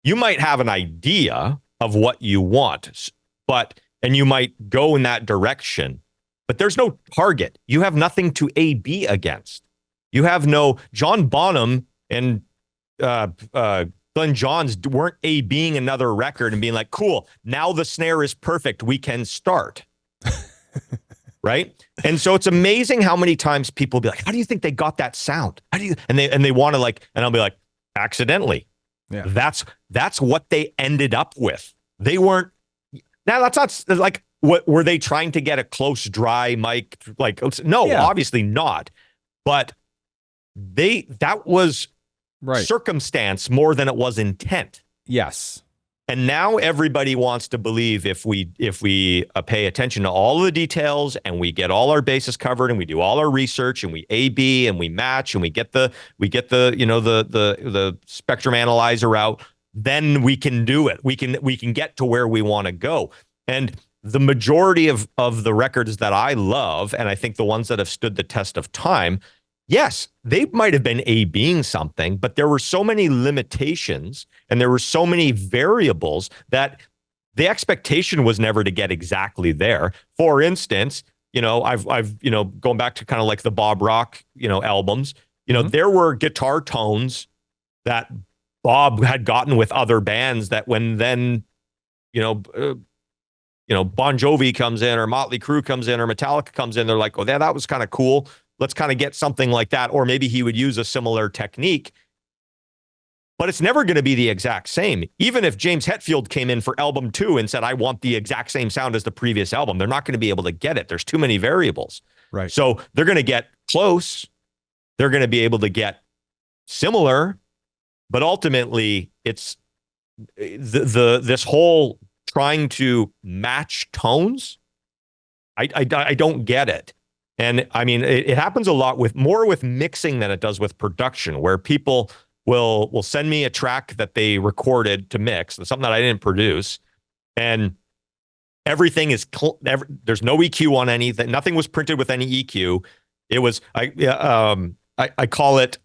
You might have an idea of what you want, and you might go in that direction, but there's no target. You have nothing to A/B against. You have no, John Bonham and Glenn Johns weren't A/Bing another record and being like, cool, now the snare is perfect, we can start. Right? And so it's amazing how many times people be like, how do you think they got that sound? How do you, and they want to, and I'll be like, accidentally. Yeah. That's what they ended up with. They weren't. Now that's not like, what were they trying to get a close dry mic? No, obviously not. But that was circumstance more than it was intent. Yes. And now everybody wants to believe if we pay attention to all of the details, and we get all our bases covered, and we do all our research, and we A/B, and we match, and we get the spectrum analyzer out, then we can do it. We can get to where we want to go. And the majority of the records that I love, and I think the ones that have stood the test of time, yes, they might have been A being something, but there were so many limitations and there were so many variables that the expectation was never to get exactly there. For instance, I've going back to kind of like the Bob Rock, albums, there were guitar tones that Bob had gotten with other bands that when then, Bon Jovi comes in or Motley Crue comes in or Metallica comes in, they're like, oh, yeah, that was kind of cool. Let's kind of get something like that. Or maybe he would use a similar technique, but it's never going to be the exact same. Even if James Hetfield came in for album 2 and said, I want the exact same sound as the previous album, they're not going to be able to get it. There's too many variables. Right. So they're going to get close. They're going to be able to get similar, but ultimately it's this whole trying to match tones. I don't get it. And I mean, it happens a lot more with mixing than it does with production, where people will send me a track that they recorded to mix, something that I didn't produce, and everything is there's no EQ on anything. Nothing was printed with any EQ. It was I call it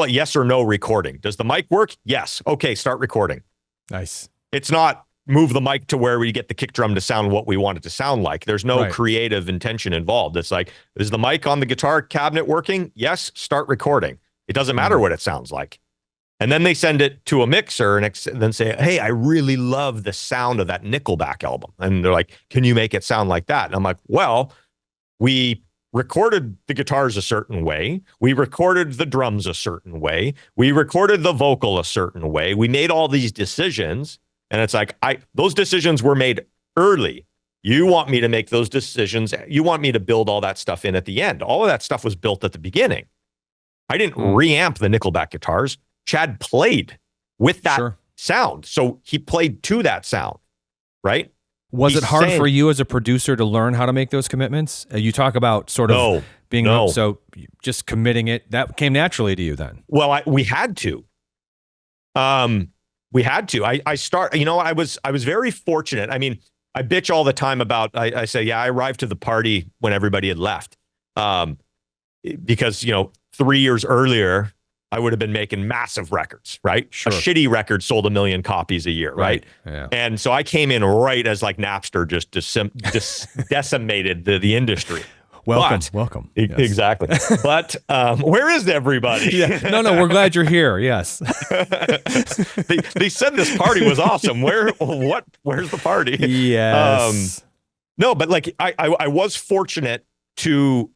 yes or no recording. Does the mic work? Yes. Okay, start recording. Nice. It's not move the mic to where we get the kick drum to sound what we want it to sound like. There's no creative intention involved. It's like, is the mic on the guitar cabinet working? Yes, start recording. It doesn't matter what it sounds like. And then they send it to a mixer and then say, hey, I really love the sound of that Nickelback album. And they're like, can you make it sound like that? And I'm like, well, we recorded the guitars a certain way. We recorded the drums a certain way. We recorded the vocal a certain way. We made all these decisions. And it's like, those decisions were made early. You want me to make those decisions. You want me to build all that stuff in at the end. All of that stuff was built at the beginning. I didn't reamp the Nickelback guitars. Chad played with that sound. So he played to that sound, right? Was it hard for you as a producer to learn how to make those commitments? You talk about sort of being, so just committing it, that came naturally to you then? Well, we had to. We had to. I was very fortunate. I mean, I bitch all the time about, I say, I arrived to the party when everybody had left. Because, 3 years earlier, I would have been making massive records, right? Sure. A shitty record sold 1 million copies a year, right? Yeah. And so I came in right as like Napster just decimated the industry. Welcome. Yes. Exactly. But where is everybody? No, we're glad you're here. Yes. They said this party was awesome. Where's the party? Yes. No, but like I was fortunate to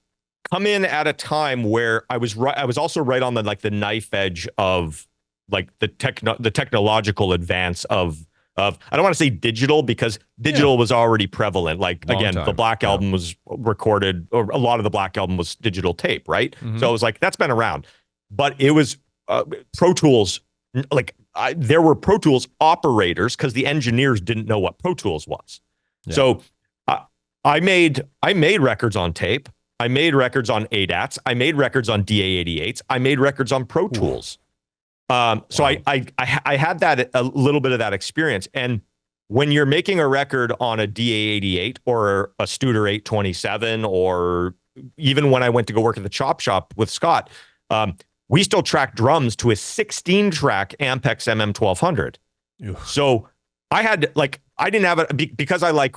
come in at a time where I was also right on the knife edge of like the technological advance of I don't want to say digital because digital was already prevalent. Like the Black Album was recorded, or a lot of the Black Album was digital tape, right? Mm-hmm. So I was like, that's been around, but it was Pro Tools. Like there were Pro Tools operators because the engineers didn't know what Pro Tools was. Yeah. So I made records on tape. I made records on ADATs. I made records on DA88s. I made records on Pro Tools. So I had that a little bit of that experience. And when you're making a record on a DA88 or a Studer 827, or even when I went to go work at the Chop Shop with Scott, we still track drums to a 16-track Ampex MM1200. So I had I didn't have it because I like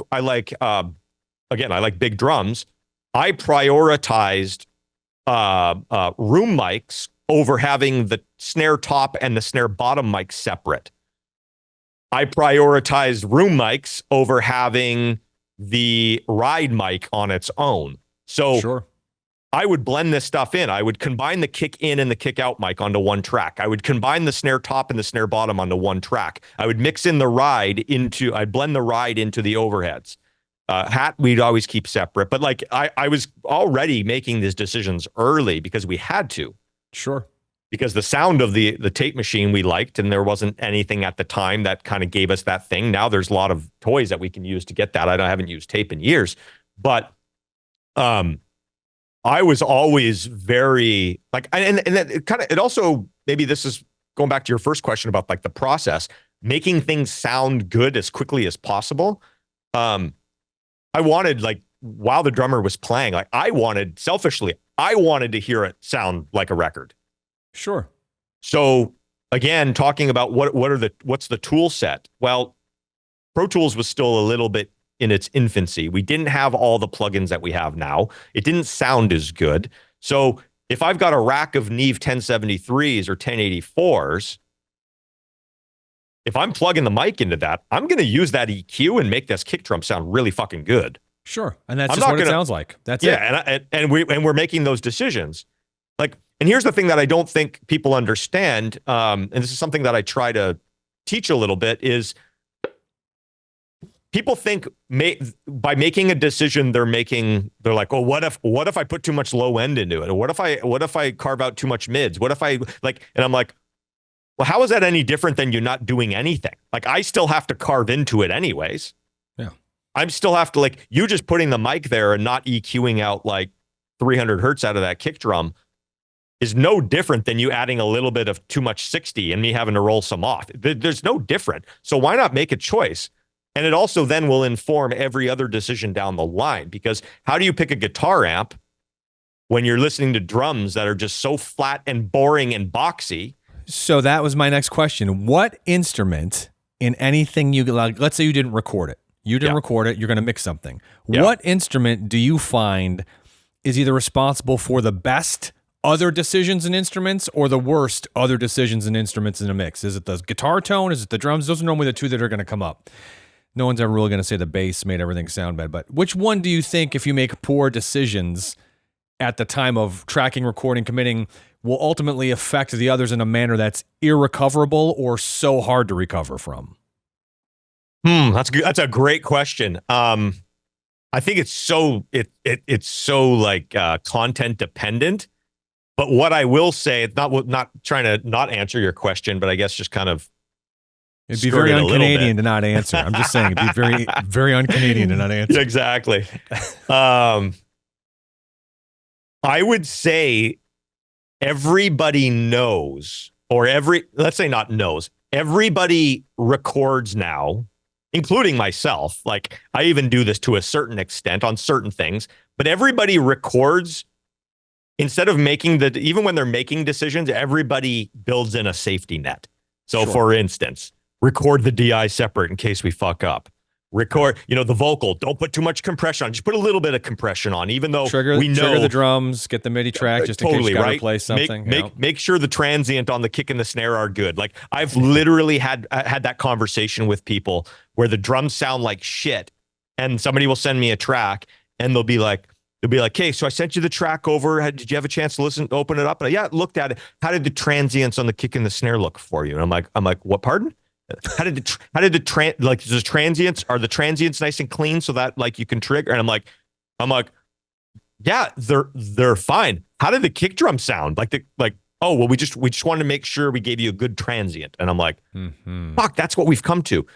big drums. I prioritized room mics over having the snare top and the snare bottom mic separate. I prioritized room mics over having the ride mic on its own. So I would blend this stuff in. I would combine the kick in and the kick out mic onto one track. I would combine the snare top and the snare bottom onto one track. I would mix in the ride I'd blend the ride into the overheads. Hat we'd always keep separate, but like I was already making these decisions early because we had to. Sure. Because the sound of the tape machine we liked, and there wasn't anything at the time that kind of gave us that thing. Now there's a lot of toys that we can use to get that. I haven't used tape in years, but I was always very and it also, maybe this is going back to your first question about like the process, making things sound good as quickly as possible. I wanted like while the drummer was playing, like I wanted to hear it sound like a record. Sure. So again, talking about what's the tool set? Well, Pro Tools was still a little bit in its infancy. We didn't have all the plugins that we have now. It didn't sound as good. So if I've got a rack of Neve 1073s or 1084s, if I'm plugging the mic into that, I'm going to use that EQ and make this kick drum sound really fucking good. Sure. And that's just what it sounds like. That's it. Yeah, and we're making those decisions. Like, and here's the thing that I don't think people understand, and this is something that I try to teach a little bit, is people think by making a decision, they're like, oh, what if I put too much low end into it? Or what if I carve out too much mids? What if I like, and I'm like, well, how is that any different than you not doing anything? Like, I still have to carve into it anyways. Yeah. I still have to, like, you just putting the mic there and not EQing out like 300 hertz out of that kick drum is no different than you adding a little bit of too much 60 and me having to roll some off. There's no different. So why not make a choice? And it also then will inform every other decision down the line, because how do you pick a guitar amp when you're listening to drums that are just so flat and boring and boxy? So that was my next question. What instrument in anything you like, let's say you didn't record it. You didn't record it, you're going to mix something. Yeah. What instrument do you find is either responsible for the best other decisions and instruments or the worst other decisions and instruments in a mix? Is it the guitar tone? Is it the drums? Those are normally the two that are going to come up. No one's ever really going to say the bass made everything sound bad, but which one do you think, if you make poor decisions at the time of tracking, recording, committing, will ultimately affect the others in a manner that's irrecoverable or so hard to recover from? That's good. That's a great question. I think it's so like content dependent. But what I will say, it's not trying to not answer your question, but I guess just kind of it'd be very un-Canadian to not answer. I'm just saying it'd be very, very un-Canadian to not answer. Exactly. I would say everybody knows, or let's say not knows, everybody records now, including myself. Like, I even do this to a certain extent on certain things, but everybody records. Instead of even when they're making decisions, everybody builds in a safety net. So for instance, record the DI separate in case we fuck up. Record, the vocal. Don't put too much compression on. Just put a little bit of compression on, even though trigger the drums, get the MIDI track just in case you gotta play something. Make sure the transient on the kick and the snare are good. Like, I've literally had that conversation with people where the drums sound like shit, and somebody will send me a track, and they'll be like, okay, so I sent you the track over. Did you have a chance to open it up? And looked at it. How did the transients on the kick and the snare look for you? And I'm like, what? Pardon? Are the transients nice and clean so that like you can trigger? And I'm like, yeah, they're fine. How did the kick drum sound? Oh, well, we just wanted to make sure we gave you a good transient. And I'm like, fuck, that's what we've come to.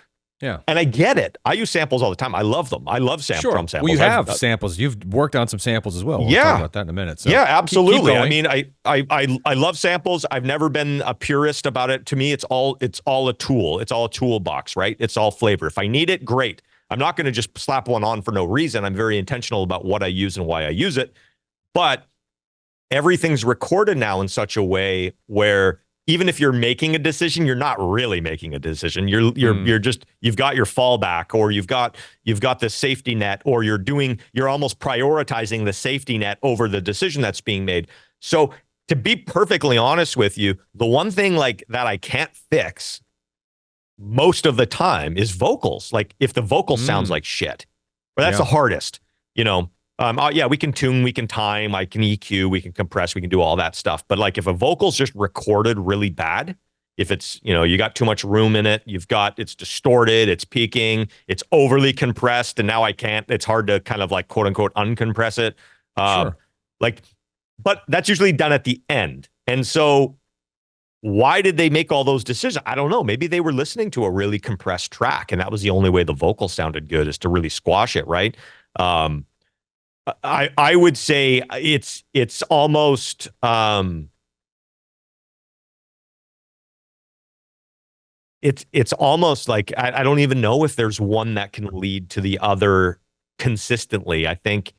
Yeah. And I get it. I use samples all the time. I love them. I love drum samples. Well, you have samples. You've worked on some samples as well. We'll talk about that in a minute. So yeah, absolutely. Keep I mean, I love samples. I've never been a purist about it. To me, it's all a tool. It's all a toolbox, right? It's all flavor. If I need it, great. I'm not going to just slap one on for no reason. I'm very intentional about what I use and why I use it. But everything's recorded now in such a way where even if you're making a decision, you're not really making a decision. You've got your fallback, or you've got the safety net, or you're almost prioritizing the safety net over the decision that's being made. So to be perfectly honest with you, the one thing like that I can't fix most of the time is vocals. Like, if the vocal sounds like shit, or that's the hardest, we can tune, we can time, I can EQ, we can compress, we can do all that stuff. But like, if a vocal's just recorded really bad, if it's, you got too much room in it, it's distorted, it's peaking, it's overly compressed, and now it's hard to kind of like quote unquote uncompress it. But that's usually done at the end. And so why did they make all those decisions? I don't know. Maybe they were listening to a really compressed track, and that was the only way the vocal sounded good, is to really squash it, right? I would say it's almost it's almost like I don't even know if there's one that can lead to the other consistently. I think,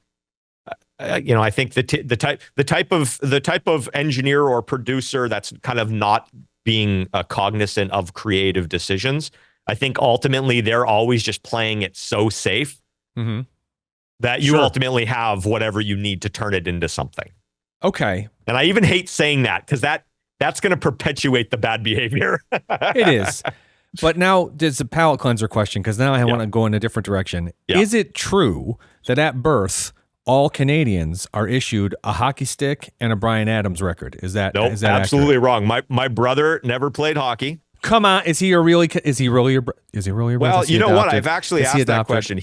I think the type of engineer or producer that's kind of not being cognizant of creative decisions. I think ultimately they're always just playing it so safe that you ultimately have whatever you need to turn it into something. Okay. And I even hate saying that because that's going to perpetuate the bad behavior. It is. But now there's a palate cleanser question, because now I want to go in a different direction. Yeah. Is it true that at birth, all Canadians are issued a hockey stick and a Bryan Adams record? Is that nope, is that absolutely accurate? wrong. My brother never played hocky. Come on, is he really your brother? Well, you know what? I've actually asked that question.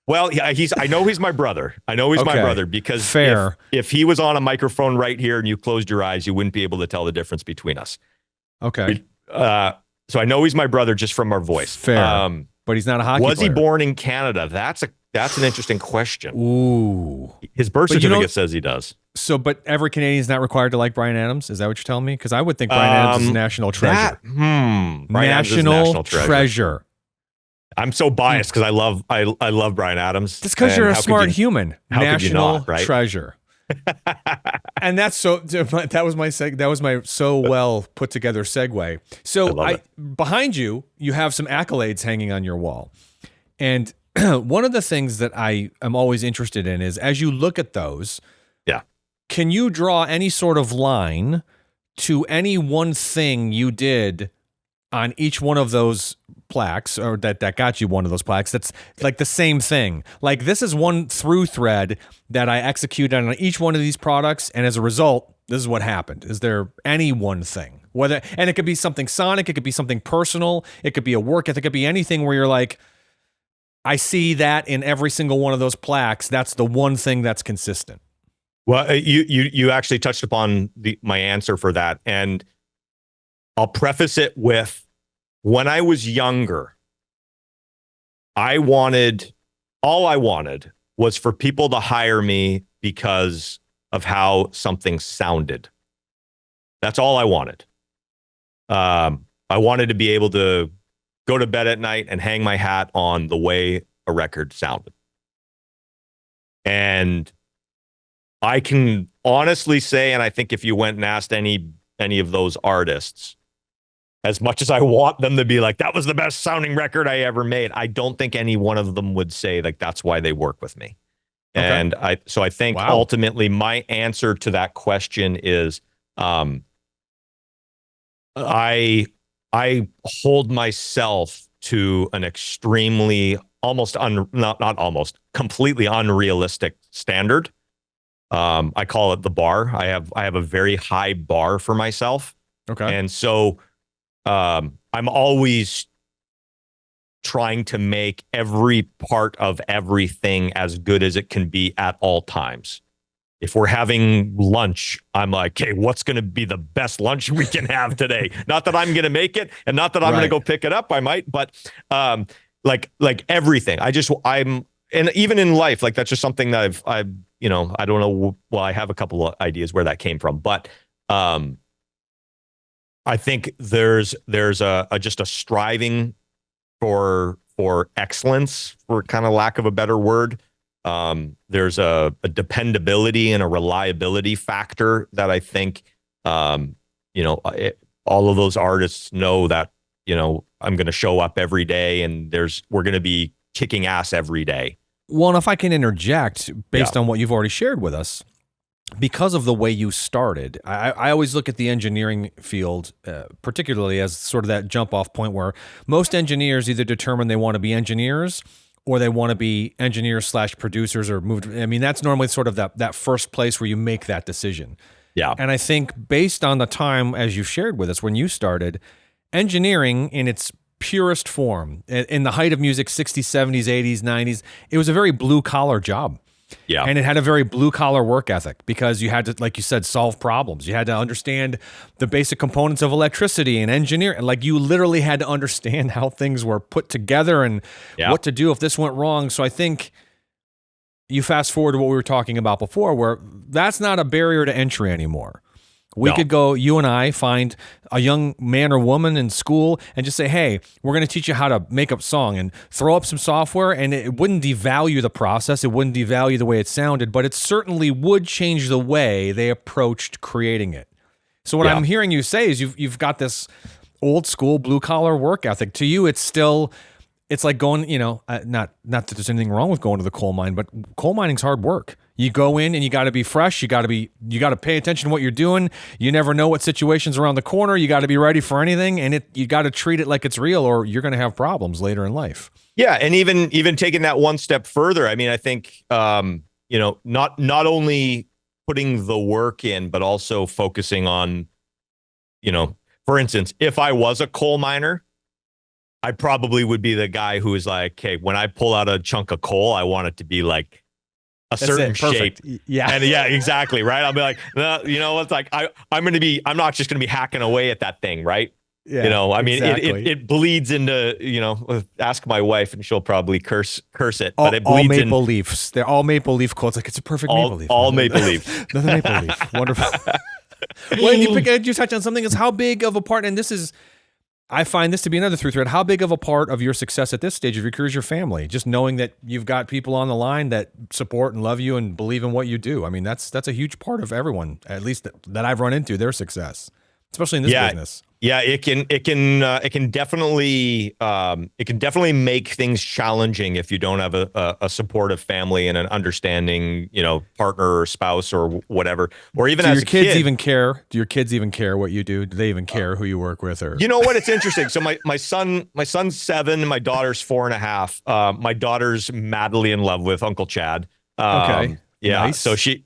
I know he's my brother. I know he's my brother because fair. If he was on a microphone right here and you closed your eyes, you wouldn't be able to tell the difference between us. Okay. So I know he's my brother just from our voice. Fair. But he's not a hockey player. Was he born in Canada? That's an interesting question. Ooh. His birth certificate says he does. So, but every Canadian is not required to like Bryan Adams? Is that what you're telling me? Because I would think Bryan Adams is a national treasure. National treasure. I'm so biased because I love Bryan Adams. That's because you're a smart human. National not, right? treasure. And that's that was my so well put together segue. So behind you have some accolades hanging on your wall. And one of the things that I am always interested in is, as you look at those, can you draw any sort of line to any one thing you did on each one of those plaques, or that got you one of those plaques, that's like the same thing? Like, this is one through thread that I executed on each one of these products, and as a result, this is what happened. Is there any one thing? And it could be something sonic, it could be something personal, it could be a work ethic, it could be anything where you're like, I see that in every single one of those plaques. That's the one thing that's consistent. Well, you actually touched upon my answer for that, and I'll preface it with, when I was younger, all I wanted was for people to hire me because of how something sounded. That's all I wanted. I wanted to be able to go to bed at night and hang my hat on the way a record sounded. And I can honestly say, and I think if you went and asked any of those artists, as much as I want them to be like, that was the best sounding record I ever made, I don't think any one of them would say like that's why they work with me. Okay. And I think ultimately my answer to that question is, I hold myself to an extremely completely unrealistic standard. I call it the bar. I have a very high bar for myself. Okay. And so I'm always trying to make every part of everything as good as it can be at all times. If we're having lunch, I'm like, okay, what's going to be the best lunch we can have today? Not that I'm going to make it, and not that I'm going to go pick it up. I might, but like everything. And even in life, like that's just something that I don't know. Well, I have a couple of ideas where that came from, but I think there's just a striving for excellence, for kind of lack of a better word. There's a dependability and a reliability factor that I think, all of those artists know that, I'm going to show up every day and we're going to be kicking ass every day. Well, and if I can interject based on what you've already shared with us, because of the way you started, I always look at the engineering field, particularly as sort of that jump off point where most engineers either determine they want to be engineers or they want to be engineers / producers or moved. I mean, that's normally sort of that first place where you make that decision. Yeah. And I think based on the time, as you shared with us, when you started, engineering in its purest form, in the height of music, 60s, 70s, 80s, 90s, it was a very blue collar job. Yeah. And it had a very blue collar work ethic because you had to, like you said, solve problems. You had to understand the basic components of electricity and engineering. Like, you literally had to understand how things were put together and what to do if this went wrong. So I think you fast forward to what we were talking about before, where that's not a barrier to entry anymore. We No. could go, you and I, find a young man or woman in school and just say, hey, we're going to teach you how to make up song, and throw up some software, and it wouldn't devalue the process. It wouldn't devalue the way it sounded, but it certainly would change the way they approached creating it. So what I'm hearing you say is you've got this old school blue collar work ethic. To you, it's like going, not that there's anything wrong with going to the coal mine, but coal mining's hard work. You go in and you got to be fresh. You got to pay attention to what you're doing. You never know what situation's around the corner. You got to be ready for anything, and you got to treat it like it's real, or you're going to have problems later in life. Yeah, and even taking that one step further, I mean, I think not only putting the work in, but also focusing on, for instance, if I was a coal miner, I probably would be the guy who is like, hey, when I pull out a chunk of coal, I want it to be like a certain shape. Yeah. And yeah, exactly. Right. I'll be like, no, it's like, I'm not just going to be hacking away at that thing. Right. Yeah, I mean, exactly. it bleeds into, ask my wife and she'll probably curse it, but it bleeds all maple leafs. They're all maple leaf quotes. Like, it's a perfect maple leaf. All maple leaf. Another maple leaf. Wonderful. When you touch on something, is how big of a part, and I find this to be another through thread. How big of a part of your success at this stage of your career is your family? Just knowing that you've got people on the line that support and love you and believe in what you do. I mean, that's a huge part of everyone, at least that I've run into, their success, especially in this business. Yeah, it can definitely make things challenging if you don't have a supportive family and an understanding, partner or spouse or whatever, or even as a kid. Do your kids even care what you do? Do they even care who you work with? Or, you know what? It's interesting. So my son's 7, my daughter's 4.5. My daughter's madly in love with Uncle Chad. Okay. Yeah. Nice. So she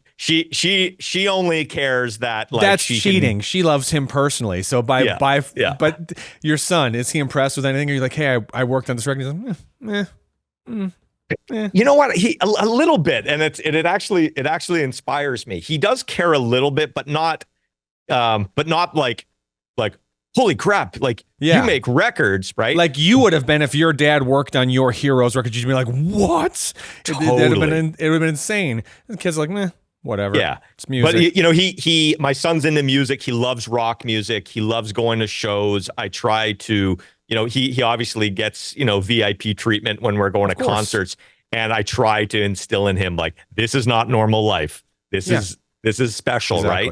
only cares that, like, that's cheating. She loves him personally. So but your son, is he impressed with anything? Or you're like, hey, I worked on this record. He's like, You know what? A little bit, and it actually inspires me. He does care a little bit, but not like holy crap, like, you make records, right? Like you would have been if your dad worked on your Heroes record. You'd be like, what? Totally. It would have been insane. The kid's like, meh. Whatever. Yeah. It's music. But my son's into music. He loves rock music. He loves going to shows. I try to, he obviously gets, VIP treatment when we're going to concerts. And I try to instill in him, like, this is not normal life. This is special. Exactly.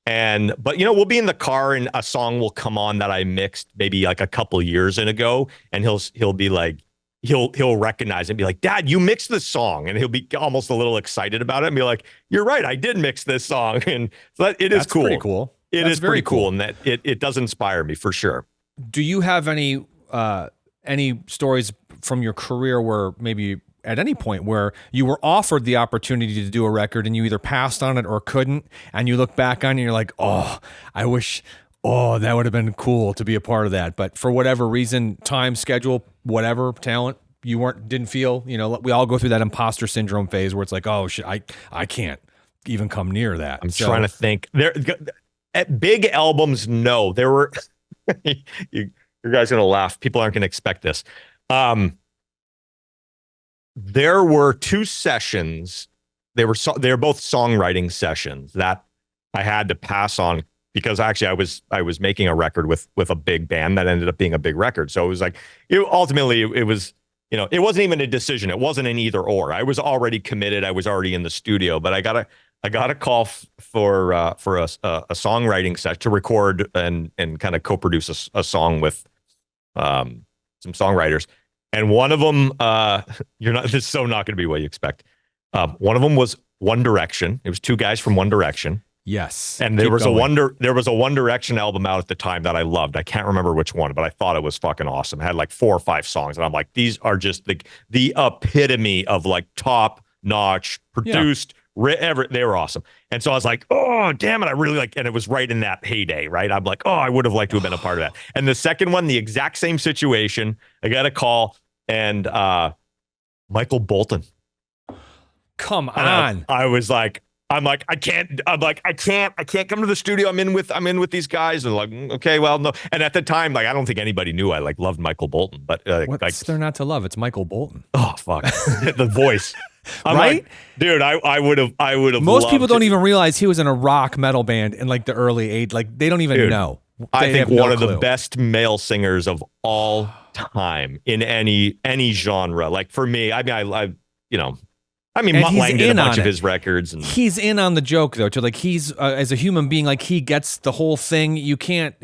Right. But we'll be in the car and a song will come on that I mixed maybe like a couple years ago. And he'll be like, he'll recognize it and be like, Dad, you mixed this song, and he'll be almost a little excited about it and be like, you're right, I did mix this song. And so that's cool. Pretty cool. It is very cool, and that it does inspire me for sure. Do you have any stories from your career where maybe at any point where you were offered the opportunity to do a record and you either passed on it or couldn't, and you look back on it and you're like, I wish that would have been cool to be a part of that, but for whatever reason, time, schedule, whatever, talent, you didn't feel, we all go through that imposter syndrome phase where it's like, oh shit, I can't even come near that. I'm trying to think. At big albums, no. There were you guys are gonna laugh. People aren't gonna expect this. There were 2 sessions. They were both songwriting sessions that I had to pass on, because actually I was making a record with a big band that ended up being a big record. So it was like, ultimately it was, it wasn't even a decision. It wasn't an either or. I was already committed. I was already in the studio, but I got a call for a songwriting set to record and kind of co-produce a song with some songwriters. And one of them, this is so not going to be what you expect. One of them was One Direction. It was 2 guys from One Direction. Yes. And there was a One Direction album out at the time that I loved. I can't remember which one, but I thought it was fucking awesome. It had like 4 or 5 songs. And I'm like, these are just the epitome of like top notch produced. They were awesome. And so I was like, oh, damn it. I really like, and it was right in that heyday, right? I'm like, oh, I would have liked to have been a part of that. And the second one, the exact same situation. I got a call, and Michael Bolton. Come on. I was like, I can't come to the studio. I'm in with these guys. And like, okay, well, no. And at the time, like, I don't think anybody knew I like loved Michael Bolton, but what's there not to love? It's Michael Bolton. Oh, fuck. The voice. I'm right? like, dude, I would have Most people loved don't to- even realize he was in a rock metal band in like the early '80s. Like they don't even Dude, know. I They think have no one of the clue. best male singers of all time in any genre. Like for me, I mean, you know, I mean, And Mutt he's Lange did a in bunch on of it. his records, and He's in on the joke though, too. Like he's as a human being, like he gets the whole thing. You can't.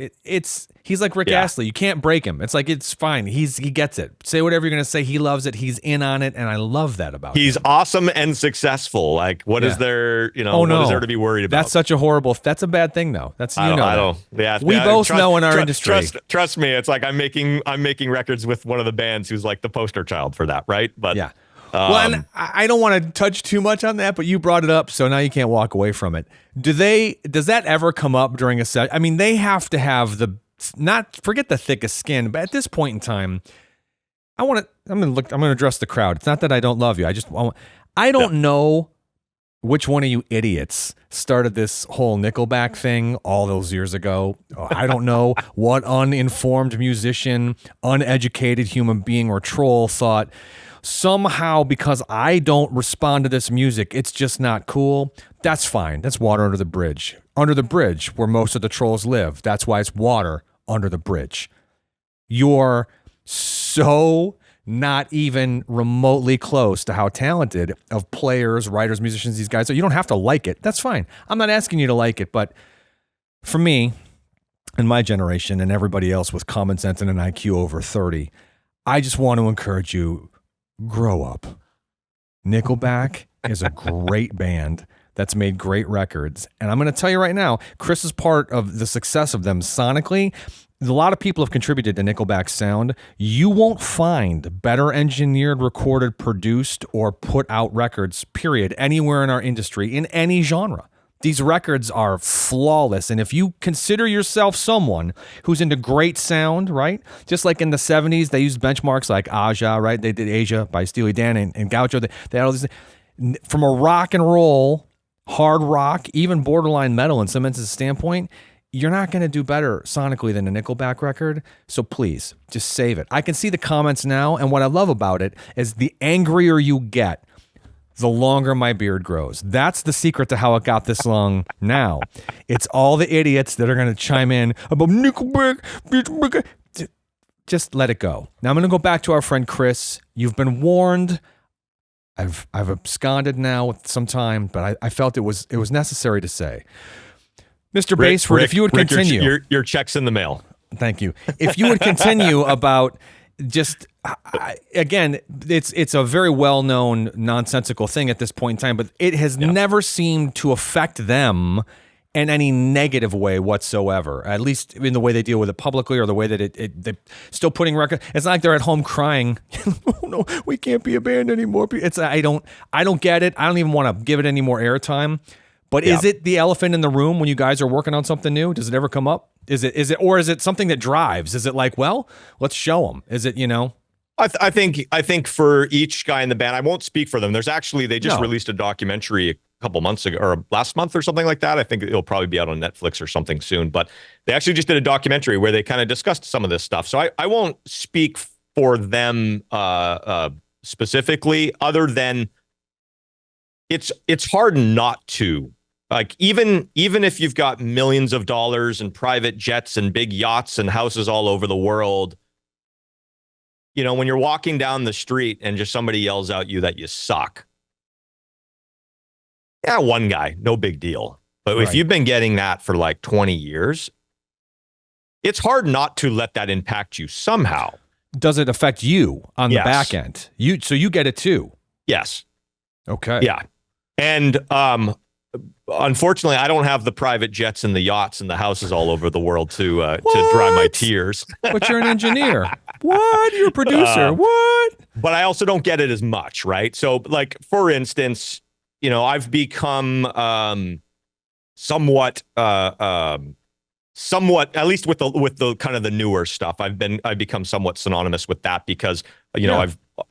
He's like Rick Yeah. Astley. You can't break him. It's like it's fine. He gets it. Say whatever you're gonna say. He loves it. He's in on it, and I love that about him. he's awesome and successful. Like, what is Yeah. there? You know, Oh, no. what is there to be worried about? That's such a horrible. That's a bad thing though. That's I that. don't. Yeah, We yeah, both know in our industry. Trust me, it's like I'm making records with one of the bands who's like the poster child for that, right? But Yeah. Well, and I don't want to touch too much on that, but you brought it up, so now you can't walk away from it. Does that ever come up during a set? I mean, they have to have forget the thickest skin, but at this point in time, I'm going to address the crowd. It's not that I don't love you. I don't know which one of you idiots started this whole Nickelback thing all those years ago. I don't know what uninformed musician, uneducated human being or troll thought somehow because I don't respond to this music, it's just not cool. That's fine. That's water under the bridge. Under the bridge where most of the trolls live. That's why it's water under the bridge. You're so not even remotely close to how talented of players, writers, musicians these guys are. You don't have to like it. That's fine. I'm not asking you to like it, but for me and my generation and everybody else with common sense and an IQ over 30, I just want to encourage you, grow up. Nickelback is a great band that's made great records. And I'm going to tell you right now, Chris is part of the success of them sonically. A lot of people have contributed to Nickelback's sound. You won't find better engineered, recorded, produced, or put out records, period, anywhere in our industry, in any genre. These records are flawless. And if you consider yourself someone who's into great sound, right? Just like in the 70s, they used benchmarks like Aja, right? They did Asia by Steely Dan and Gaucho. They had all these. From a rock and roll, hard rock, even borderline metal in some instances standpoint, you're not going to do better sonically than a Nickelback record. So please, just save it. I can see the comments now. And what I love about it is the angrier you get, the longer my beard grows. That's the secret to how it got this long now. It's all the idiots that are going to chime in about Nickelback. Just let it go. Now I'm going to go back to our friend Chris. You've been warned. I've absconded now with some time, but I felt it was necessary to say. Mr. Baseford, if you would continue. Your check's in the mail. Thank you. If you would continue about just again, it's a very well-known nonsensical thing at this point in time, but it has never seemed to affect them in any negative way whatsoever, at least in the way they deal with it publicly or the way that they're still putting record. It's not like they're at home crying, oh no, we can't be a band anymore. I don't get it. I don't even want to give it any more airtime. But is it the elephant in the room when you guys are working on something new? Does it ever come up? Is it, or is it something that drives? Is it like, well, let's show them? Is it, I think for each guy in the band, I won't speak for them. They just released a documentary a couple months ago or last month or something like that. I think it'll probably be out on Netflix or something soon, but they actually just did a documentary where they kind of discussed some of this stuff. So I won't speak for them specifically, other than it's hard not to. Like even if you've got millions of dollars and private jets and big yachts and houses all over the world, when you're walking down the street and just somebody yells out you that you suck. Yeah, one guy, no big deal. But if you've been getting that for like 20 years, it's hard not to let that impact you somehow. Does it affect you on the back end? So you get it too? Yes. Okay. Yeah. And unfortunately, I don't have the private jets and the yachts and the houses all over the world to dry my tears. But you're an engineer. What? You're a producer. What? But I also don't get it as much, right? So, like, for instance, I've become somewhat, at least with the kind of the newer stuff, I've become somewhat synonymous with that because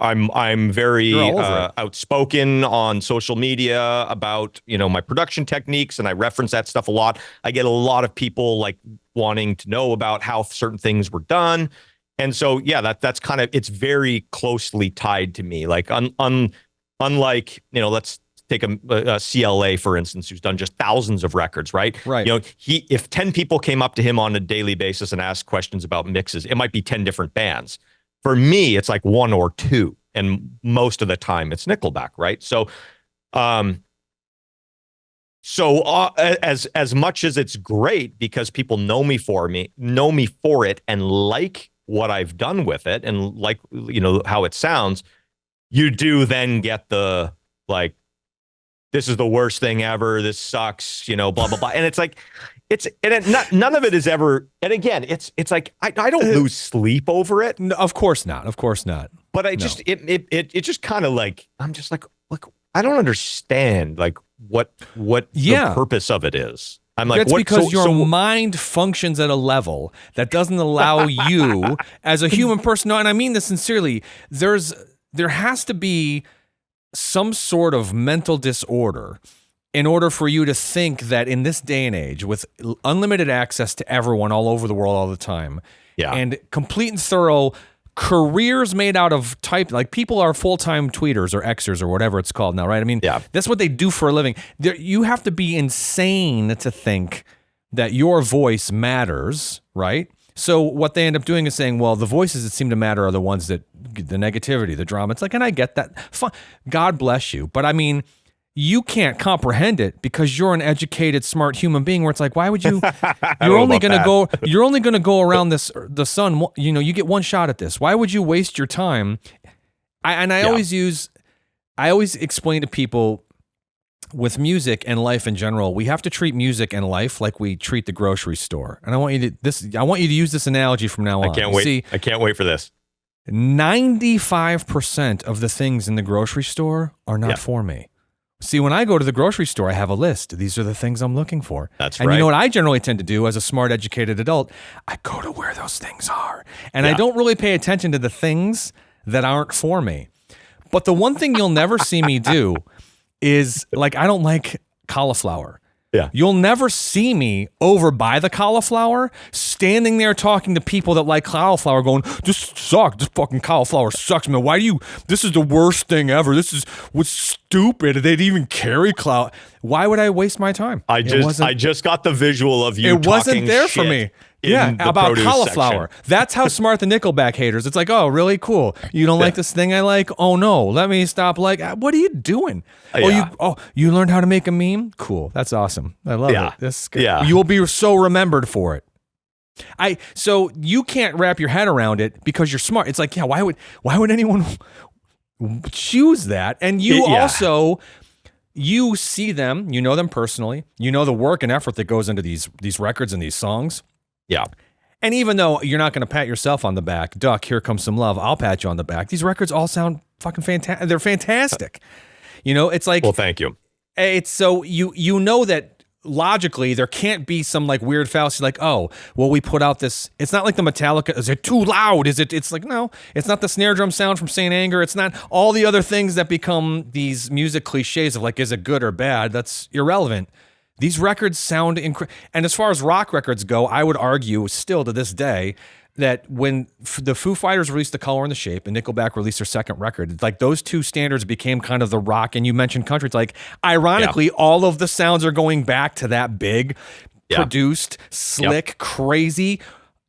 I'm very outspoken on social media about my production techniques, and I reference that stuff a lot. I get a lot of people like wanting to know about how certain things were done, and so that's kind of, it's very closely tied to me. Like unlike, let's take a CLA, for instance, who's done just thousands of records, right? Right. If 10 people came up to him on a daily basis and asked questions about mixes, it might be 10 different bands. For me, it's like one or two. And most of the time it's Nickelback, right? So, as much as it's great because people know me for it and like what I've done with it and like, how it sounds, you do then get the, like, this is the worst thing ever. This sucks, blah, blah, blah. And it's like, none of it is ever. And again, it's like, I don't lose sleep over it. No, of course not. Of course not. But it just kind of like, I'm just like, look, I don't understand like what the purpose of it is. I'm like, that's because your mind functions at a level that doesn't allow you as a human person. No, and I mean this sincerely. There has to be some sort of mental disorder in order for you to think that in this day and age, with unlimited access to everyone all over the world all the time, and complete and thorough careers made out of type, like people are full-time tweeters or Xers or whatever it's called now, right? I mean, that's what they do for a living. You have to be insane to think that your voice matters, right? So what they end up doing is saying, well, the voices that seem to matter are the ones that, the negativity, the drama. It's like, and I get that. Fine. God bless you. But I mean, you can't comprehend it because you're an educated, smart human being where it's like, why would you, you're only going to go around the sun. You get one shot at this. Why would you waste your time? I always explain to people with music and life in general, we have to treat music and life like we treat the grocery store. And I want you to use this analogy from now on. I can't wait. See, I can't wait for this. 95% of the things in the grocery store are not for me. See, when I go to the grocery store, I have a list. These are the things I'm looking for. That's and right. You know what I generally tend to do as a smart, educated adult? I go to where those things are. And I don't really pay attention to the things that aren't for me. But the one thing you'll never see me do is, like, I don't like cauliflower. Yeah. You'll never see me over by the cauliflower, standing there talking to people that like cauliflower going, this sucks. This fucking cauliflower sucks, man. This is the worst thing ever. What's stupid. They'd even carry clout. Why would I waste my time? I just got the visual of you. It wasn't there for me. Yeah, about cauliflower. Section. That's how smart the Nickelback haters. It's like, oh, really cool. You don't like this thing I like? Oh no, let me stop. Like, what are you doing? You learned how to make a meme? Cool. That's awesome. I love it. This you will be so remembered for it. So you can't wrap your head around it because you're smart. It's like, why would anyone choose that? And you also, you see them, you know them personally, you know the work and effort that goes into these records and these songs. Yeah. And even though you're not going to pat yourself on the back, Duck, Here Comes Some Love, I'll pat you on the back. These records all sound fucking fantastic. They're fantastic. It's like, well, thank you. It's so you know that logically there can't be some like weird fallacy like, oh, well, we put out this. It's not like the Metallica. Is it too loud? It's like, no, it's not the snare drum sound from Saint Anger. It's not all the other things that become these music cliches of like, is it good or bad? That's irrelevant. These records sound incredible. And as far as rock records go, I would argue still to this day that when the Foo Fighters released The Color and the Shape and Nickelback released their second record, it's like those two standards became kind of the rock. And you mentioned country. It's like, ironically, all of the sounds are going back to that big, produced, slick, crazy,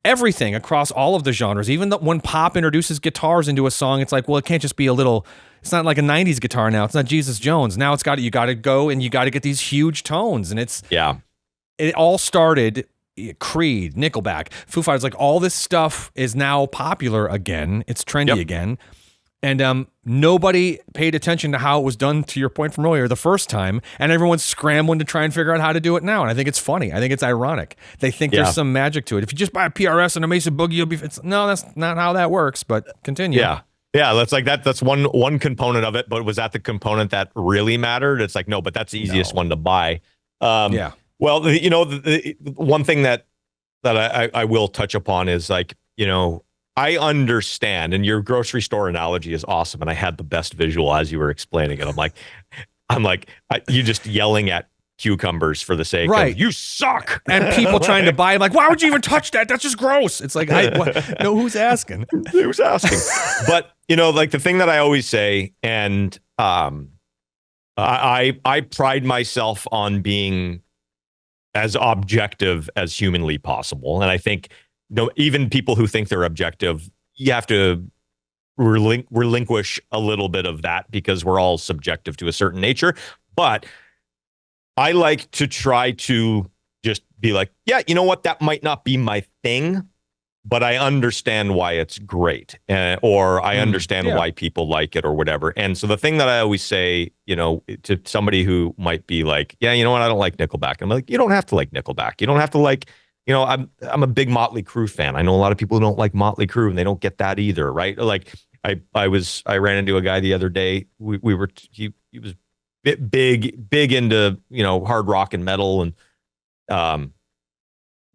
everything across all of the genres. Even when pop introduces guitars into a song, it's like, well, it can't just be a little... It's not like a 90s guitar now. It's not Jesus Jones. Now you got to go and you got to get these huge tones. And it all started, Creed, Nickelback, Foo Fighters, like all this stuff is now popular again. It's trendy again. And nobody paid attention to how it was done, to your point from earlier, the first time. And everyone's scrambling to try and figure out how to do it now. And I think it's funny. I think it's ironic. They think there's some magic to it. If you just buy a PRS and a Mesa Boogie, you'll be... No, that's not how that works, but continue. Yeah. Yeah, that's like that. That's one component of it, but was that the component that really mattered? It's like, no, but that's the easiest one to buy. Well, the one thing that I will touch upon is like, I understand, and your grocery store analogy is awesome, and I had the best visual as you were explaining it. I'm like, you just yelling at cucumbers for the sake Right. of you suck. And people trying to buy it, like, why would you even touch that? That's just gross. It's like, no, who's asking? Who's asking? But, you know, like the thing that I always say, and I pride myself on being as objective as humanly possible. And I think, you know, even people who think they're objective, you have to relinquish a little bit of that because we're all subjective to a certain nature. But I like to try to just be like, yeah, you know what? That might not be my thing, but I understand why it's great, or I understand why people like it or whatever. And so the thing that I always say, you know, to somebody who might be like, yeah, you know what? I don't like Nickelback. I'm like, you don't have to like Nickelback. You don't have to like, you know, I'm a big Motley Crue fan. I know a lot of people who don't like Motley Crue and they don't get that either. Right. Like I ran into a guy the other day. He was big into, you know, hard rock and metal. And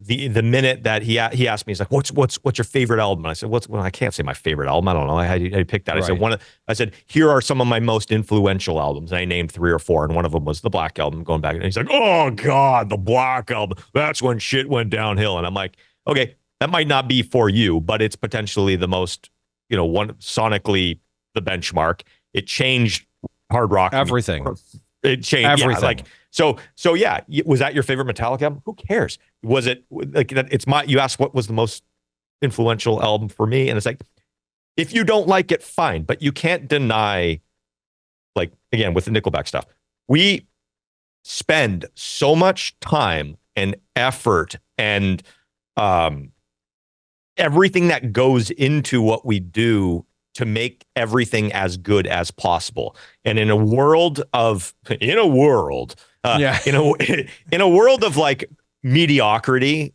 the minute that he asked me, he's like, what's your favorite album? And I said, well, I can't say my favorite album. I don't know. I picked that. Right. I said, here are some of my most influential albums. And I named 3 or 4. And one of them was the Black Album, going back. And he's like, oh God, the Black Album. That's when shit went downhill. And I'm like, okay, that might not be for you, but it's potentially the most, you know, sonically the benchmark. It changed hard rock. Everything. It changed everything. Yeah, like so yeah. Was that your favorite Metallica album? Who cares? Was it like it's my? You asked what was the most influential album for me, and it's like if you don't like it, fine, but you can't deny. Like again with the Nickelback stuff, we spend so much time and effort and everything that goes into what we do to make everything as good as possible. And in a world of like mediocrity,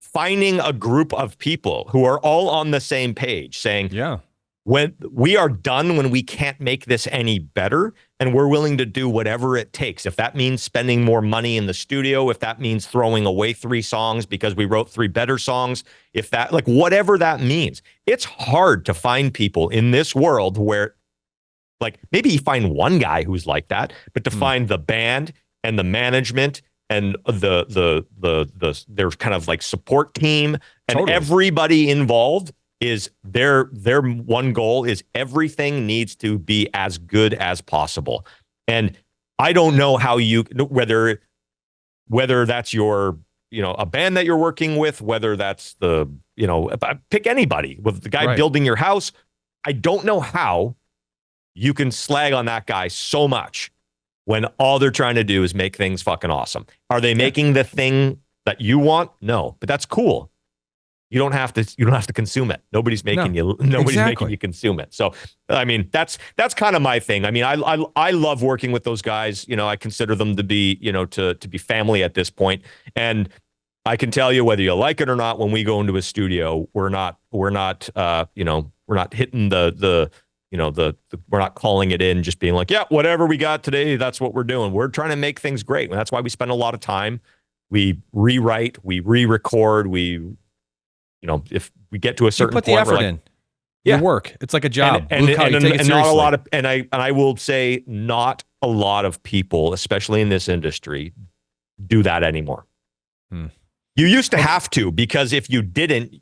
finding a group of people who are all on the same page saying, yeah, when we are done, when we can't make this any better, and we're willing to do whatever it takes. If that means spending more money in the studio, if that means throwing away 3 songs because we wrote 3 better songs, if that, like, whatever that means, it's hard to find people in this world where, like, maybe you find one guy who's like that, but to find the band and the management and their kind of like support team and everybody involved is their one goal is everything needs to be as good as possible. And I don't know how you, whether that's your, you know, a band that you're working with, whether that's the, you know, pick anybody with the guy building your house. I don't know how you can slag on that guy so much when all they're trying to do is make things fucking awesome. Are they making the thing that you want? No, but that's cool. You don't have to consume it. Nobody's making you consume it. So, I mean, that's kind of my thing. I mean, I love working with those guys. You know, I consider them to be, you know, to be family at this point. And I can tell you whether you like it or not, when we go into a studio, we're not hitting we're not calling it in, just being like, yeah, whatever we got today, that's what we're doing. We're trying to make things great. And that's why we spend a lot of time. We rewrite, we re-record, you know, if we get to a certain point, you put the effort in. Yeah. You work. It's like a job. And not a lot of, and I will say, not a lot of people, especially in this industry, do that anymore. You used to have to, because if you didn't,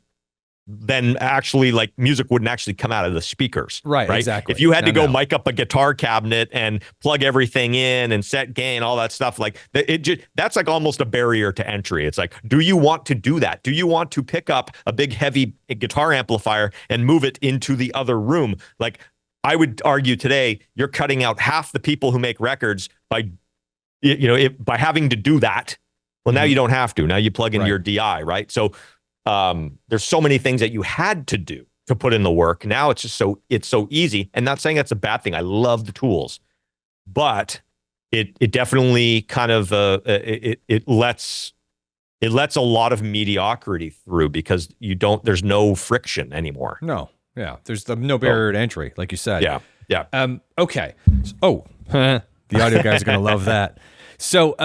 then actually, like, music wouldn't actually come out of the speakers. Right? Exactly. If you had to go mic up a guitar cabinet and plug everything in and set gain, all that stuff, like that's like almost a barrier to entry. It's like, do you want to do that? Do you want to pick up a big, heavy guitar amplifier and move it into the other room? Like, I would argue today, you're cutting out half the people who make records by having to do that. Well, now you don't have to. Now you plug in your DI, right? So there's so many things that you had to do to put in the work. Now it's just it's so easy. And not saying that's a bad thing. I love the tools, but it definitely kind of it lets a lot of mediocrity through, because there's no friction anymore. No. Yeah. There's no barrier to entry, like you said. Yeah. Yeah. Okay. Oh, the audio guys are going to love that. So,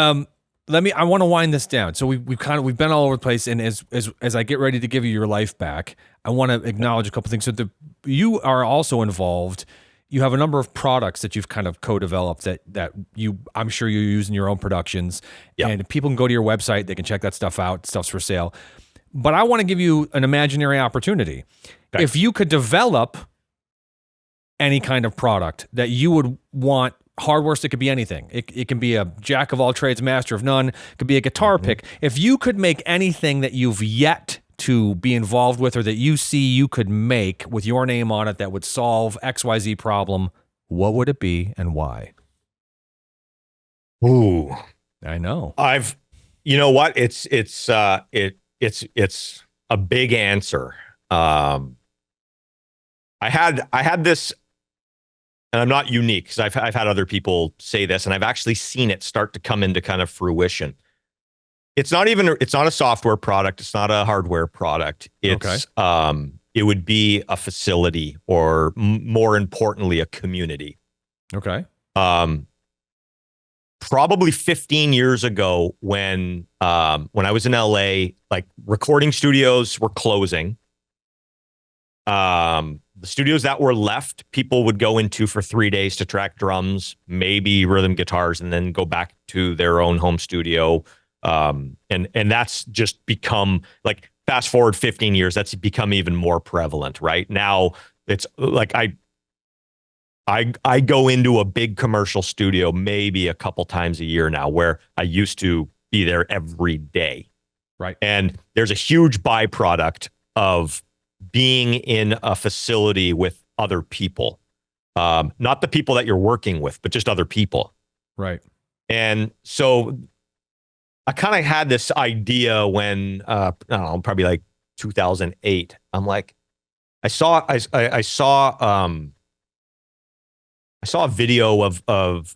I want to wind this down. So we've been all over the place, and as I get ready to give you your life back, I want to acknowledge a couple things. So you are also involved you have a number of products that you've kind of co-developed that I'm sure you use in your own productions, and people can go to your website, they can check that stuff out, stuff's for sale. But I want to give you an imaginary opportunity. Okay. If you could develop any kind of product that you would want, hardware, it could be anything. It can be a jack of all trades, master of none. It could be a guitar pick. If you could make anything that you've yet to be involved with or that you see you could make with your name on it that would solve XYZ problem, what would it be and why? Ooh, I know. You know what? It's a big answer. I had this, and I'm not unique because I've had other people say this, and I've actually seen it start to come into kind of fruition. It's not a software product. It's not a hardware product. It's, it would be a facility, or more importantly, a community. Okay. Probably 15 years ago when I was in LA, like, recording studios were closing. The studios that were left, people would go into for 3 days to track drums, maybe rhythm guitars, and then go back to their own home studio. And that's just become, like, fast forward 15 years, that's become even more prevalent. Right now, it's like I go into a big commercial studio maybe a couple times a year now, where I used to be there every day. Right. And there's a huge byproduct of being in a facility with other people. Not the people that you're working with, but just other people. Right. And so I kind of had this idea when, I don't know, probably like 2008. I'm like, I saw a video of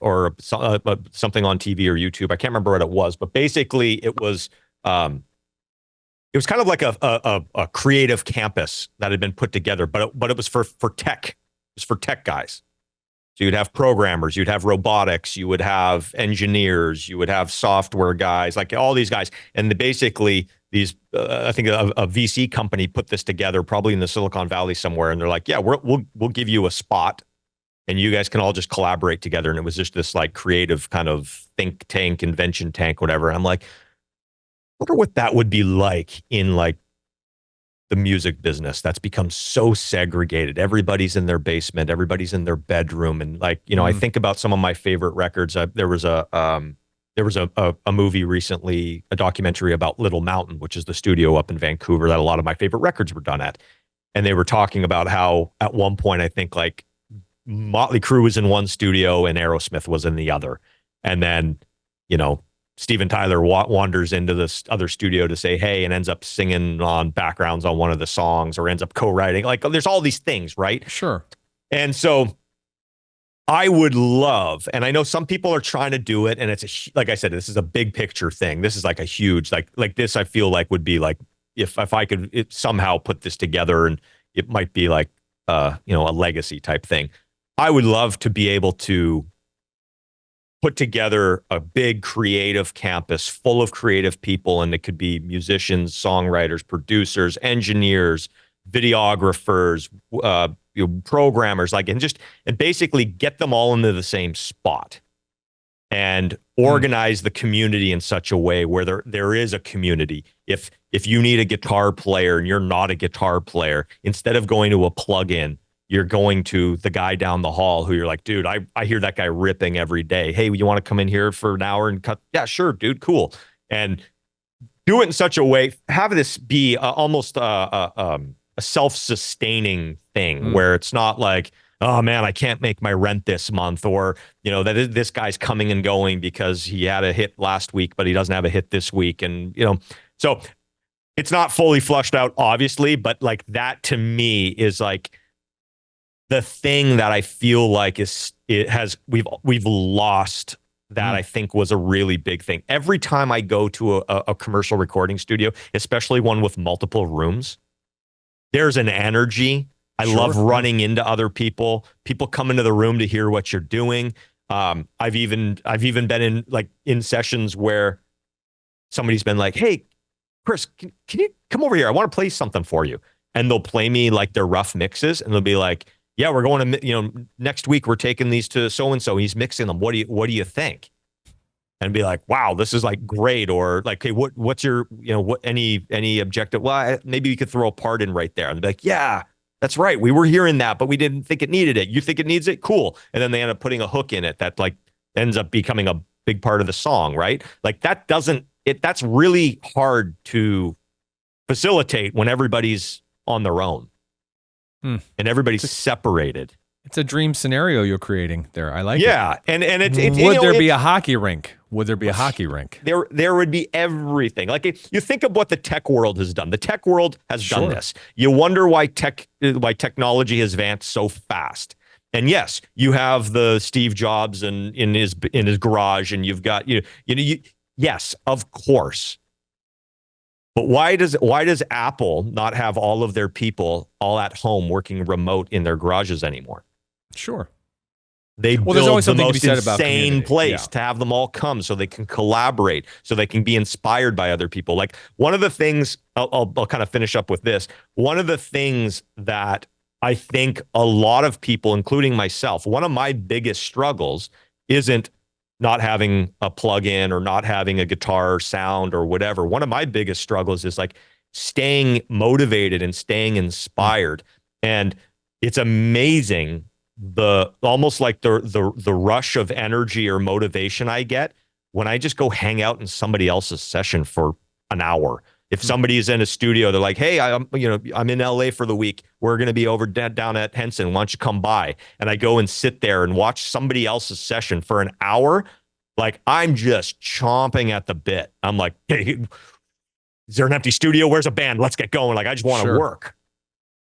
something on TV or YouTube. I can't remember what it was, but basically it was kind of like a creative campus that had been put together, but it was for tech. It was for tech guys. So you'd have programmers, you'd have robotics, you would have engineers, you would have software guys, like all these guys. And basically these, I think a VC company put this together, probably in the Silicon Valley somewhere. And they're like, yeah, we'll give you a spot, and you guys can all just collaborate together. And it was just this, like, creative kind of think tank, invention tank, whatever. And I'm like, I wonder what that would be like in, like, the music business that's become so segregated. Everybody's in their basement, everybody's in their bedroom. And, like, you know, I think about some of my favorite records. There was a movie recently, a documentary about Little Mountain, which is the studio up in Vancouver that a lot of my favorite records were done at. And they were talking about how at one point, I think, like, Motley Crue was in one studio and Aerosmith was in the other. And then, you know, Steven Tyler wanders into this other studio to say, hey, and ends up singing on backgrounds on one of the songs, or ends up co-writing. Like, there's all these things, right? Sure. And so I would love, and I know some people are trying to do it, and it's like I said, this is a big picture thing. This is like a huge, like this, I feel like would be like, if I could somehow put this together, and it might be like, you know, a legacy type thing. I would love to be able to put together a big creative campus full of creative people, and it could be musicians, songwriters, producers, engineers, videographers, you know, programmers, like, and basically get them all into the same spot and organize the community in such a way where there is a community. If you need a guitar player and you're not a guitar player, instead of going to a plug-in, you're going to the guy down the hall who you're like, dude, I hear that guy ripping every day. Hey, you want to come in here for an hour and cut? Yeah, sure, dude, cool. And do it in such a way, have this be almost a self-sustaining thing where it's not like, oh man, I can't make my rent this month, or, you know, that this guy's coming and going because he had a hit last week, but he doesn't have a hit this week. And, you know, so it's not fully flushed out, obviously, but, like, that to me is like the thing that I feel like we've lost, that I think was a really big thing. Every time I go to a commercial recording studio, especially one with multiple rooms, there's an energy. I love running into other people. People come into the room to hear what you're doing. I've even been in sessions where somebody's been like, hey, Chris, can you come over here? I want to play something for you. And they'll play me, like, their rough mixes, and they'll be like, yeah, we're going to, next week we're taking these to so-and-so. He's mixing them. What do you think? And be like, wow, this is like great. Or like, hey, what's your, any objective? Well, maybe we could throw a part in right there. And be like, yeah, that's right. We were hearing that, but we didn't think it needed it. You think it needs it? Cool. And then they end up putting a hook in it that like ends up becoming a big part of the song, right? Like that's really hard to facilitate when everybody's on their own and everybody's separated. It's a dream scenario you're creating there. I like it. Yeah. And it's would there be a hockey rink? Would there be a hockey rink? There would be everything. Like you think of what the tech world has done. The tech world has done this. You wonder why technology has advanced so fast. And yes, you have the Steve Jobs and in his garage, and you've got yes, of course. But why does Apple not have all of their people all at home working remote in their garages anymore? Sure. They build there's always the something most to be said about insane place yeah. to have them all come so they can collaborate, so they can be inspired by other people. Like one of the things, I'll kind of finish up with this. One of the things that I think a lot of people, including myself, one of my biggest struggles isn't not having a plug-in or not having a guitar sound or whatever. One of my biggest struggles is like staying motivated and staying inspired. And it's amazing almost like the rush of energy or motivation I get when I just go hang out in somebody else's session for an hour. If somebody is in a studio, they're like, hey, I'm in LA for the week. We're going to be over down at Henson. Why don't you come by? And I go and sit there and watch somebody else's session for an hour. Like I'm just chomping at the bit. I'm like, hey, is there an empty studio? Where's a band? Let's get going. Like I just want to work.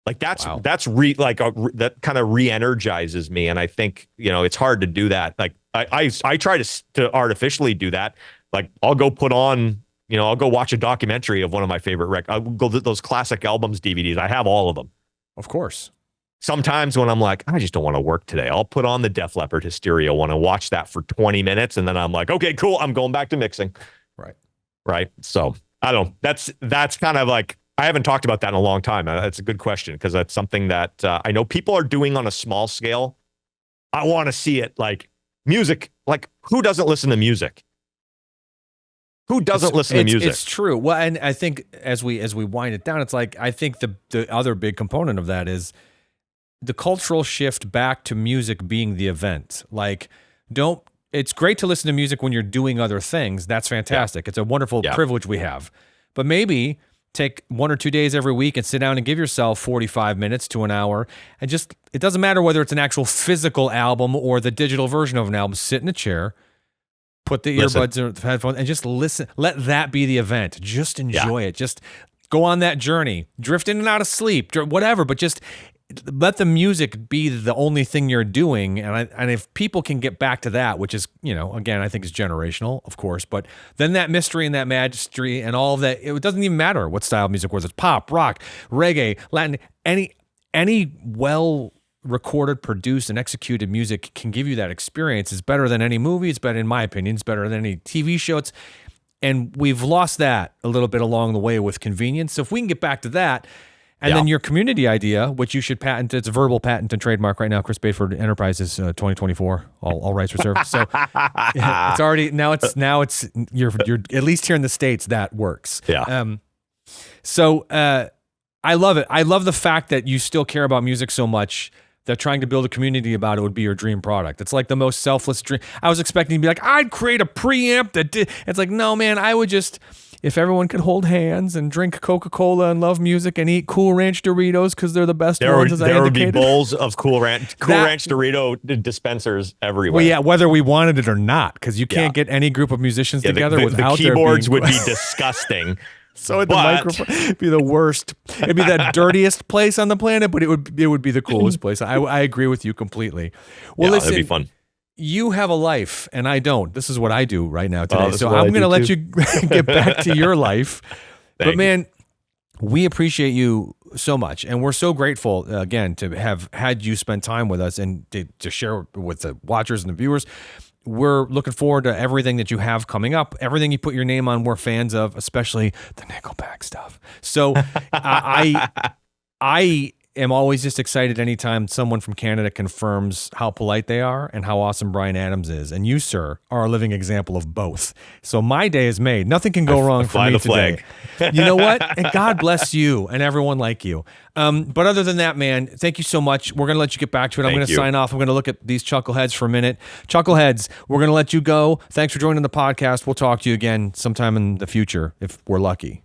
Like that kind of re-energizes me. And I think, it's hard to do that. Like I try to artificially do that. Like I'll go put on, I'll go watch a documentary of one of my favorite records. I'll go to those classic albums, DVDs. I have all of them. Of course. Sometimes when I'm like, I just don't want to work today, I'll put on the Def Leppard Hysteria one and watch that for 20 minutes. And then I'm like, okay, cool. I'm going back to mixing. Right. So I don't, that's kind of like, I haven't talked about that in a long time. That's a good question because that's something that I know people are doing on a small scale. I want to see it like music. Like who doesn't listen to music? Who doesn't listen to music? It's true. Well, and I think as we wind it down, it's like I think the other big component of that is the cultural shift back to music being the event. Like it's great to listen to music when you're doing other things. That's fantastic. Yeah. It's a wonderful privilege we have. But maybe take 1 or 2 days every week and sit down and give yourself 45 minutes to an hour. And it doesn't matter whether it's an actual physical album or the digital version of an album. Sit in a chair, put the earbuds or the headphones, and just listen. Let that be the event. Just enjoy it. Just go on that journey. Drift in and out of sleep, whatever, but just let the music be the only thing you're doing. And if people can get back to that, which is, again, I think is generational, of course, but then that mystery and that majesty and all of that, it doesn't even matter what style of music was. It's pop, rock, reggae, Latin, any well recorded, produced, and executed music can give you that experience. It's better than any movie. It's better, in my opinion, it's better than any TV show. And we've lost that a little bit along the way with convenience. So if we can get back to that, and then your community idea, which you should patent, it's a verbal patent and trademark right now. Chris BASEFORD Enterprises 2024, all rights reserved. So it's already now it's you're at least here in the States that works. Yeah. So I love it. I love the fact that you still care about music so much that trying to build a community about it would be your dream product. It's like the most selfless dream. I was expecting to be like, I'd create a preamp that did. It's like, no, man, I would just. If everyone could hold hands and drink Coca-Cola and love music and eat Cool Ranch Doritos because they're the best ones, as I indicated. There would be bowls of Cool Ranch Dorito dispensers everywhere. Well, yeah, whether we wanted it or not, because you can't get any group of musicians together without the keyboards would be disgusting. So the microphone would be the worst. It'd be the dirtiest place on the planet, but it would be the coolest place. I agree with you completely. Well, listen, that'd be fun. You have a life and I don't. This is what I do right now today. So I'm going to let you get back to your life. But man, we appreciate you so much. And we're so grateful, again, to have had you spend time with us and to share with the watchers and the viewers. We're looking forward to everything that you have coming up. Everything you put your name on, we're fans of, especially the Nickelback stuff. So I am always just excited anytime someone from Canada confirms how polite they are and how awesome Bryan Adams is. And you, sir, are a living example of both. So my day is made. Nothing can go wrong for me today. You know what? And God bless you and everyone like you. But other than that, man, thank you so much. We're going to let you get back to it. I'm going to sign off. I'm going to look at these chuckleheads for a minute. Chuckleheads, we're going to let you go. Thanks for joining the podcast. We'll talk to you again sometime in the future if we're lucky.